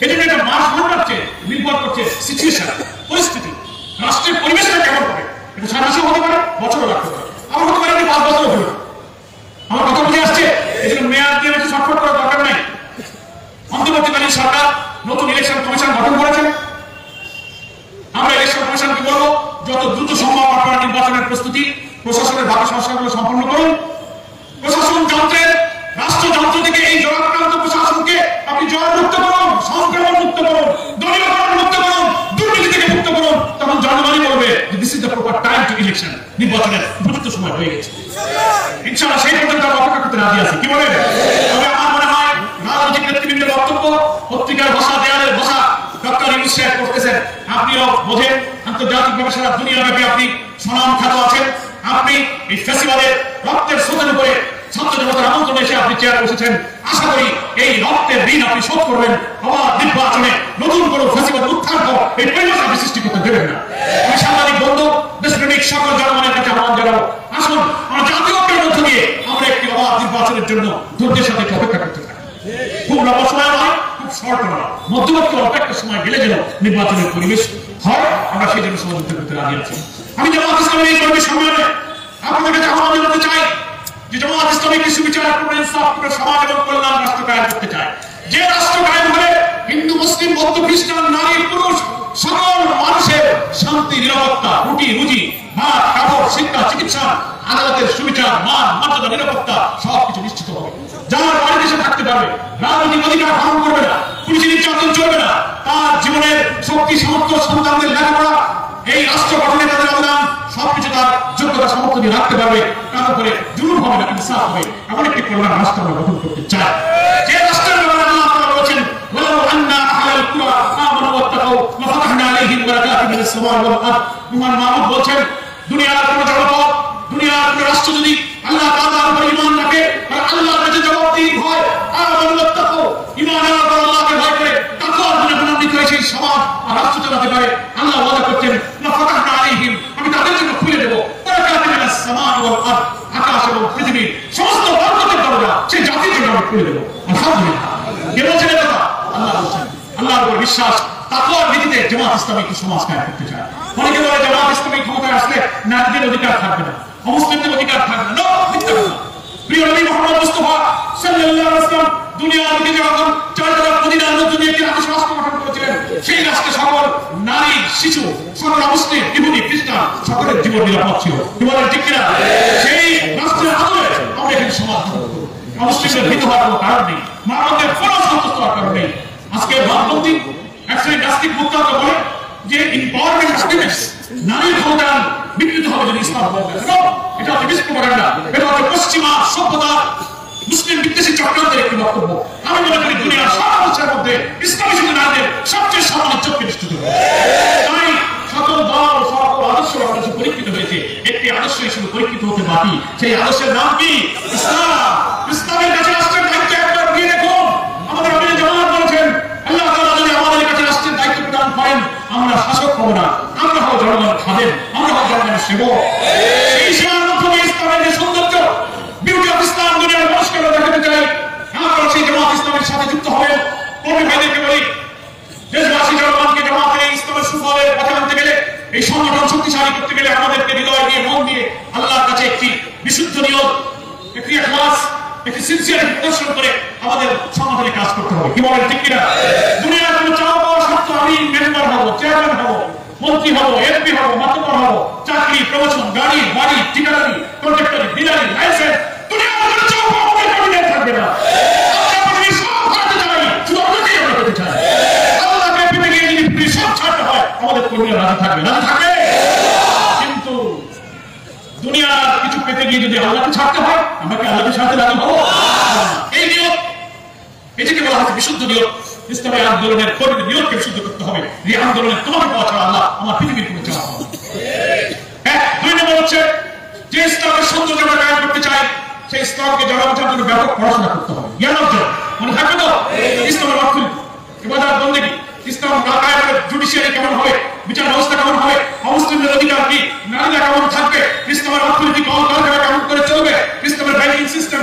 এই জন্য এটা মাস ঘন্টার চেয়ে নির্ভর করছে সিচুয়েশন, পরিস্থিতি, রাষ্ট্রের পরিবেশটা কেমন হবে। এটা 6 মাসও হতে পারে, বছরও লাগতে পারে, আবার হতে পারে 5 বছরও হতে পারে। আমার কথা বুঝে আসছে? এই জন্য মেয়াদ দিয়ে বেশি ছটফট করার দরকার নাই। অন্তর্বর্তীকালীন সরকার নতুন ইলেকশন কমিশন গঠন করেছেন। আমরা ইলেকশন কমিশনকে বলবো যত দ্রুত সম্ভব আপনারা নির্বাচনের প্রস্তুতি, প্রশাসনের ভালো সংস্কারগুলো সম্পন্ন করুন। প্রশাসন যন্ত্রের, রাষ্ট্রযন্ত্র থেকে এই জড়াক্রান্ত প্রশাসনকে আপনি জড়মুক্ত করুন, সংক্রমণ মুক্ত করুন, দলীয়করণ মুক্ত করুন, দুর্নীতি থেকে মুক্ত করুন। তখন জনগণই বলবে যে this is the proper time to election, নির্বাচনের উপযুক্ত সময় হয়ে গেছে। ইনশাআল্লাহ সেই পর্যন্ত আমরা অপেক্ষা করতে রাজি আছি। কি বলেন? তবে আমার মনে হয় রাজনৈতিক নেতৃবৃন্দের বক্তব্য, পত্রিকার ভাষা, দেয়ালের ভাষা ডক্টর ইউনূস সাহেব করতেছেন, আপনিও বোঝেন, আন্তর্জাতিকভাবে সারা দুনিয়াব্যাপী আপনি সুনাম খ্যাত আছেন। আপনি এই ফেস্টিভালের রক্তের স্রোতের উপরে ছাত্র জনতার আমন্ত্রণে এসে আপনি চেয়ারে বসেছেন। আশা করি এই রক্তের ঋণ আপনি শোধ করবেন। আবার নির্বাচনে নতুন কোনো ফেস্টিভাল উত্থান হোক, এই পরিবেশ আপনি সৃষ্টি করতে দেবেন না। আমি সাংবাদিক বন্ধু, দেশপ্রেমিক সকল জনগণের কাছে আহ্বান জানাবো, আসুন আমরা জাতীয় ঐক্যের মধ্য দিয়ে আমরা একটি অবাধ নির্বাচনের জন্য ধৈর্যের সাথে অপেক্ষা করতে লম্বা সময় নয়, খুব শর্ট নয়, মধ্যবর্তী অল্প একটা সময় গেলে যেন নির্বাচনের পরিবেশ হয়, আমরা সেই জন্য সহযোগিতা করতে রাজি আছি। আমি জামাত ইসলামের এই কর্মী সম্মেলনে আপনাদের কাছে আহ্বান জানাতে চাই যে জামাত ইসলামী কৃষি বিচার করে ইনসাফ করে সমাজ এবং কল্যাণ রাষ্ট্র কায়েম করতে চায়। যে রাষ্ট্র কায়েম হলে হিন্দু, মুসলিম, বৌদ্ধ, খ্রিস্টান, নারী, পুরুষ সকল মানুষের শান্তি, নিরাপত্তা, রুটি রুজি, ভাত, কাপড়, শিক্ষা, চিকিৎসা, আদালতের সুবিচার, মান, মর্যাদা, নিরাপত্তা সবকিছু নিশ্চিত হবে। যার বাড়ি দেশে থাকতে পারবে, রাজনৈতিক অধিকার হরণ করবে না, পুলিশি নির্যাতন চলবে না, তার জীবনের শক্তি, সামর্থ্য, সন্তানদের লেখাপড়া, এই রাষ্ট্র গঠনে তাদের অবদান সবকিছু তার যোগ্যতা সামর্থ্য দিয়ে রাখতে পারবে। তার উপরে জুলুম হবে না, ইনসাফ হবে, এমন একটি কল্যাণ রাষ্ট্র আমরা গঠন করতে চাই। যে রাষ্ট্রের ব্যাপারে আল্লাহ তাআলা বলেছেন ওয়ালাউ আন্না আহলাল কুরা আমানু ওয়াত্তাকাউ লাফাতাহনা আলাইহিম বারাকাতিন মিনাস সামাই ওয়াল আরদ। ইমাম মাহমুদ বলেছেন দুনিয়ার কোন জনপদ, দুনিয়ার কোন রাষ্ট্র যদি আল্লাহ তাআলার উপর ঈমান রাখে আর আল্লাহর কাছে জবাবদিহি হয়, আমানু ওয়াত্তাকাউ, ঈমান আনার পর আল্লাহকে ভয় করে তাকওয়ার গুণে গুণান্বিত হয়ে সেই সমাজ আর রাষ্ট্র চালাতে পারে, আল্লাহ ওয়াদা করছেন লাফাতাহনা আলাইহিম, আমি তাদের জন্য খুলে দেব বারাকাতিন মিনাস সামাই ওয়াল আরদ, আকাশ এবং পৃথিবীর সমস্ত বরকতের দরজা সেই জাতির জন্য আমি খুলে দেব। আলহামদুলিল্লাহ। কে বলছেন এটা? আল্লাহ বলছেন। আল্লাহর উপর বিশ্বাস, তাকওয়ার ভিত্তিতে জামাত ইসলামী কি সমাজ কায়েম করতে চায়। অনেকে বলে জামাত ইসলামী ক্ষমতায় আসলে নারীদের অধিকার থাকবে না, অমুসলিমদের অধিকার থাকবে না। মিথ্যা কথা। প্রিয় নবী মুহাম্মদ মুস্তাফা সাল্লাল্লাহু আলাইহি ওয়াসাল্লাম দুনিয়ার দিকে যখন 4000 মদিনার মধ্যে দিয়ে একটি রাষ্ট্র গঠন করেছিলেন, সেই রাষ্ট্রে সকল নারী, শিশু, সকল মুসলিম, ইহুদি, খ্রিস্টান সকলের জীবন নিরাপদ ছিল। কি বলেন ঠিক কিনা? সেই রাষ্ট্রের আদলে আমরা এখানে সমাজ গঠন করব। মুসলিমদের ভীত হওয়ার কোনো কারণ নেই, মানবদের কোনো সন্তুষ্ট হওয়ার কারণ নেই। আজকে বামপন্থী একশ্রেণী নাস্তিক মুক্তান্ত বলে যে এম্পাওয়ারমেন্ট হ্যাপিনেস, নারীর ক্ষমতায়ন বিকৃত হবে যদি ইসলাম বলবে। এটা হচ্ছে মিসপ্রোপাগান্ডা, এটা হচ্ছে পশ্চিমা সভ্যতা মুসলিম বিদ্বেষী চক্রান্তের একটি বক্তব্য। আমি মনে করি দুনিয়ার সব মানুষের মধ্যে ইসলামী শুধু নারীদের সবচেয়ে সামান্য চোখকে নিষ্ঠিত করে। তাই সকল দল, সকল আদর্শ আদর্শ পরীক্ষিত হয়েছে, একটি আদর্শ হিসেবে পরীক্ষিত হতে বাকি। সেই আদর্শের নাম কি? ইসলাম। ইসলামের কাছে রাষ্ট্রের দায়িত্ব একবার দিয়ে দেখুন। আমাদের আমির জামাত বলেছেন আল্লাহ তাআলা যদি আমাদের কাছে রাষ্ট্রের দায়িত্ব প্রদান করেন, আমরা শাসক হব না, আমরা হব জনগণের খাদেম, আমরা হব জনগণের সেবক। সেই সেবার মাধ্যমে ইসলামের যে সৌন্দর্য, বিউটি অফ ইসলাম দুনিয়ার মানুষকে আমরা দেখাতে চাই। আমরা সেই জামাত ইসলামের সাথে যুক্ত হবেন। কর্মী ভাইদেরকে বলি, দেশবাসী জনগণকে জামাতের ইসলামের সুফলের পথে আনতে গেলে, এই সংগঠন শক্তিশালী করতে গেলে আমাদেরকে হৃদয় দিয়ে, মন দিয়ে আল্লাহর কাছে একটি বিশুদ্ধ নিয়ত, একটি ইখলাস, একটি সিনসিয়ারিটি প্রদর্শন করে আমাদের সংগঠনে কাজ করতে হবে। কি বলেন ঠিক কিনা? দুনিয়ার কোনো চাওয়া পাওয়া সত্য আমি মেম্বার হব, চেয়ারম্যান হব, মন্ত্রী হব, এমপি হব, মাতব্বর হব, চাকরি, প্রমোশন, গাড়ি, বাড়ি, ঠিকাদারি, কন্ট্রাক্টরি, ডিলারি, লাইসেন্স, দুনিয়ার কোনো চাওয়া পাওয়া আমাদের কর্মীদের থাকবে না। আমরা পৃথিবীর সব হারাতে চাই, শুধু আপনাকেই আমরা পেতে চাই। আল্লাহকে পেতে গিয়ে যদি পৃথিবীর সব ছাড়তে হয়, আমাদের কর্মীরা রাজি থাকবে, রাজি থাকবে। কিন্তু দুনিয়ার কিছু পেতে গিয়ে যদি আল্লাহকে ছাড়তে হয়, আমাকে আল্লাহকে ছাড়তে রাজি হবো। এই নিয়ত, এটাকে বলা হচ্ছে বিশুদ্ধ নিয়ত। ইসলামী আন্দোলনের কর্মীদের নিয়তকে বিশুদ্ধ করতে হবে। এই আন্দোলনে তোমাকে পাওয়া ছাড়া আল্লাহ আমার পৃথিবীর কোনো চাওয়া হবে। এক, দুই নম্বর হচ্ছে যে ইসলামের সৌন্দর্য আমরা কায়েম করতে চাই, সেই ইসলামকে জনগণের জন্য ব্যাপক পড়াশোনা করতে হবে, জ্ঞান অর্জন। মনে থাকবে তো ইসলামের অর্থনীতি, ইবাদত, বন্দেগী, ইসলাম কায়েমের জুডিশিয়ারি কেমন হবে, বিচার ব্যবস্থা কেমন হবে, অমুসলিমদের অধিকার কি, নারীরা কেমন থাকবে, ইসলামের অর্থনীতি কলকারখানা কেমন করে চলবে, ইসলামের ব্যাংকিং সিস্টেম,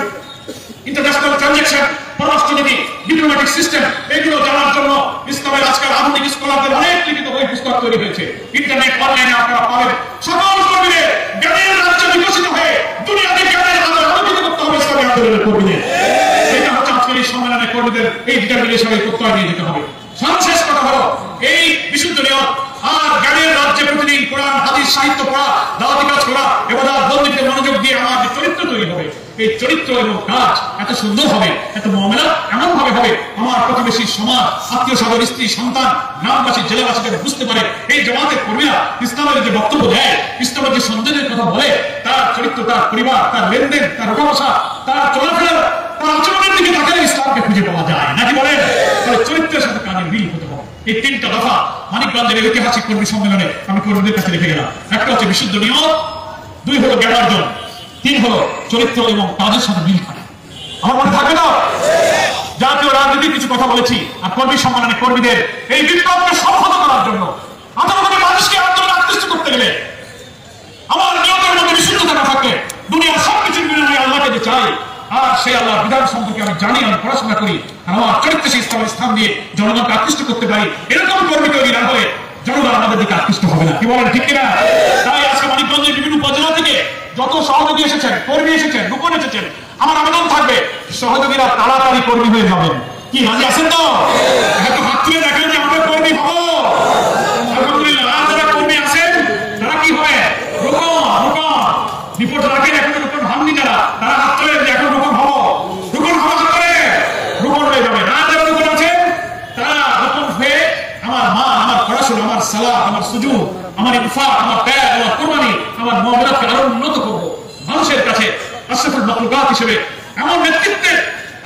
ইন্টারন্যাশনাল ট্রানজাকশন, পররাষ্ট্রনীতি, ডিপ্লোম্যাটিক সিস্টেম, এগুলো জানার জন্য ইসলামের আজকাল আধুনিক স্কলারদের অনেক লিখিত বই পুস্তক তৈরি হয়েছে। ইন্টারনেট, অনলাইনে আপনারা পাবেন। সকল কর্মীদের জ্ঞানের রাজ্য বিকশিত হয়ে দুনিয়াতে জ্ঞানের আলো আলোকিত করতে হবে ইসলামী আন্দোলনের কর্মীদের। এটা হচ্ছে আজকের এই সম্মেলনের কর্মীদের এই ডিটারমিনেশনের প্রত্যয় নিয়ে যেতে হবে। সর্বশেষ কথা হলো এই বিশুদ্ধ নিয়ত আর জ্ঞানের রাজ্যে প্রতিদিন কোরআন, হাদিস, সাহিত্য পড়া, দাওয়াতি কাজ করা, এবাদত, বন্দেগীতে মনোযোগ দিয়ে আমার যে চরিত্র তৈরি হবে, এই চরিত্র এবং কাজ এত সুন্দর হবে, এত মুআমালাত এমন ভাবে হবে, আমার প্রতিবেশী, সমাজ, আত্মীয় স্বজন, স্ত্রী, সন্তান, গ্রামবাসী, জেলাবাসী যাতে বুঝতে পারে এই জামাতের কর্মীরা ইসলামের যে বক্তব্য দেয়, ইসলামের যে সৌন্দর্যের কথা বলে, তার চরিত্র, তার পরিবার, তার লেনদেন, তার উঠা, তার চলাফেরা, তার আচরণের দিকে তাকালে ইসলামকে খুঁজে পাওয়া যায় নাকি বলেন? তাহলে চরিত্রের সাথে কাজের মিল হতে হবে। এই তিনটা দফা মানিকগঞ্জের ঐতিহাসিক কর্মী সম্মেলনে আমি কর্মীদের কাছে রেখে গেলাম। একটা হচ্ছে বিশুদ্ধ নিয়ত, দুই হলো জ্ঞান অর্জন, তিন হলো চরিত্র এবং কাজের সাথে মিল খায়। আমার মনে থাকবে না? জাতীয় রাজনীতির কিছু কথা বলেছি, আর কর্মী সম্মেলনে কর্মীদের এই বিপ্লবকে সংহত করার জন্য, আন্দোলনের মানুষকে আন্দোলনে আকৃষ্ট করতে গেলে আমার নিয়তের মধ্যে বিশুদ্ধতা না থাকলে দুনিয়ার সবকিছুর বিনিময়ে আল্লাহকে যে চাই, আর সেই আল্লাহ বিধান সম্পর্কে আমি জানি, আমি পড়াশোনা করি, আর আমার চরিত্রে সেই ইসলামের স্থান দিয়ে জনগণকে আকৃষ্ট করতে পারি, এরকম কর্মী তৈরি না হলে জনগণ আমাদের দিকে আকৃষ্ট হবে না। কি বলেন ঠিক কিনা? তাই আজকে মানিকগঞ্জের বিভিন্ন উপজেলা থেকে যত সহযোগী এসেছেন, কর্মী এসেছেন, রূপন এসেছেন, আমার আবেদন থাকবে সহযোগীরা তাড়াতাড়ি কর্মী হয়ে যাবেন। কি রাজি আছেন তো? হয়তো হাত তুলে দেখেন যে আমরা কর্মী হবো। আলহামদুলিল্লাহ, আর যারা কর্মী আছেন তারা কি হবে? রিপোর্ট রাখেন, এখন রূপন হননি যারা, তারা হাত তুলে যে এখন রূপন হবো, রূপন হবো, হাত করে রূপন হয়ে যাবে। আর যারা রূপন আছেন তারা রূপন হয়ে আমার মা, আমার পড়াশোনা, আমার সালাত, আমার সুজুদ, আমার ইনফাক, আমার ত্যাগ, আমার কুরবানি, আমার মুআমালাতকে আরো উন্নত করব। মানুষের কাছে আশরাফুল মাখলুকাত হিসেবে এমন নেতৃত্বের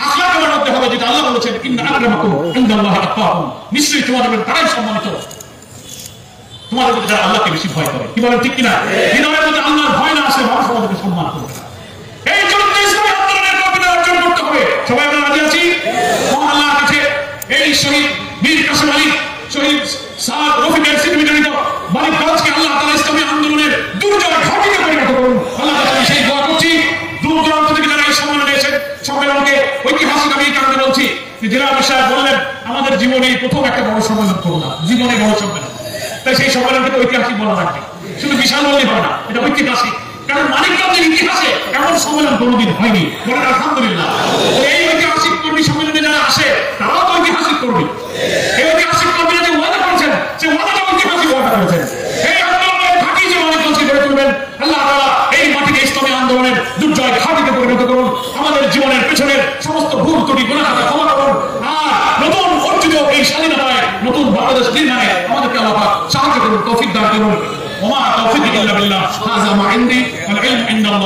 আখলাক আমার মধ্যে হবে যেটা আল্লাহ বলেছেন, ইন্না আকরামাকুম ইনদাল্লাহি আতকাকুম, নিশ্চয়ই তোমাদের তারাই সম্মানিত তোমাদের মধ্যে যারা আল্লাহকে বেশি ভয় করে। কি বলেন ঠিক কিনা? হৃদয়ের মধ্যে আল্লাহর ভয় না আসে, মানুষ আমাদেরকে সম্মান করবে। এই চরিত্র ইসলামী আন্দোলনের কবিতা অর্জন করতে হবে। সবাই আমরা রাজি আছি? আল্লাহর কাছে এই শহীদ বীর কাসেম আলী, শহীদ সাদ রফিকের স্মৃতিবিজড়িত মানিকগঞ্জকে আল্লাহ তাআলা ইসলামী আন্দোলনের দুর্জয় ঘাঁটিতে পরিণত করুন। আল্লাহ তাআলা সেই দোয়া করছি। দূর দূরান্ত থেকে যারা এই সম্মেলনে এসেছেন, সম্মেলনকে ঐতিহাসিক আমি এই কারণে বলছি যে জেলা সাহেব বললেন আমাদের জীবনে প্রথম একটা বড় সম্মেলন করবো, জীবনে বড় সম্মেলন, তাই সেই সম্মেলনকে ঐতিহাসিক বলা লাগবে। শুধু বিশাল বললেই হবে না, এটা ঐতিহাসিক। কারণ মানিকগঞ্জের ইতিহাসে এমন সম্মেলন কোনোদিন হয়নি। বলেন আলহামদুলিল্লাহ। এই ঐতিহাসিক কর্মী সম্মেলনে যারা আসে তারাও তো ঐতিহাসিক কর্মী। এই ঐতিহাসিক কর্মীরা যে ওয়াদা করেছেন, সে ওয়াদাটা ঐতিহাসিক ওয়াদা করেছেন। এই আন্দোলনের ঘাঁটি যে মানিকগঞ্জকে গড়ে তুলবেন, আল্লাহ তাআলা এই মাটিকে ইসলামী আন্দোলনের দুর্জয় ঘাঁটিতে পরিণত করুন। আমাদের জীবনের পেছনের সমস্ত ভুল ত্রুটি গুনাহ খাতা ক্ষমা করুন। আর নতুন অর্জিত এই স্বাধীনতায়, নতুন বাংলাদেশ নির্মাণে আমাদেরকে আল্লাহ পাক সাহায্য করুন, তৌফিক দান করুন। ওমা তৌফিক ইল্লা বিল্লাহ। হাযা মা ইনদি ওয়াল ইলমু ইনদাল্লাহ।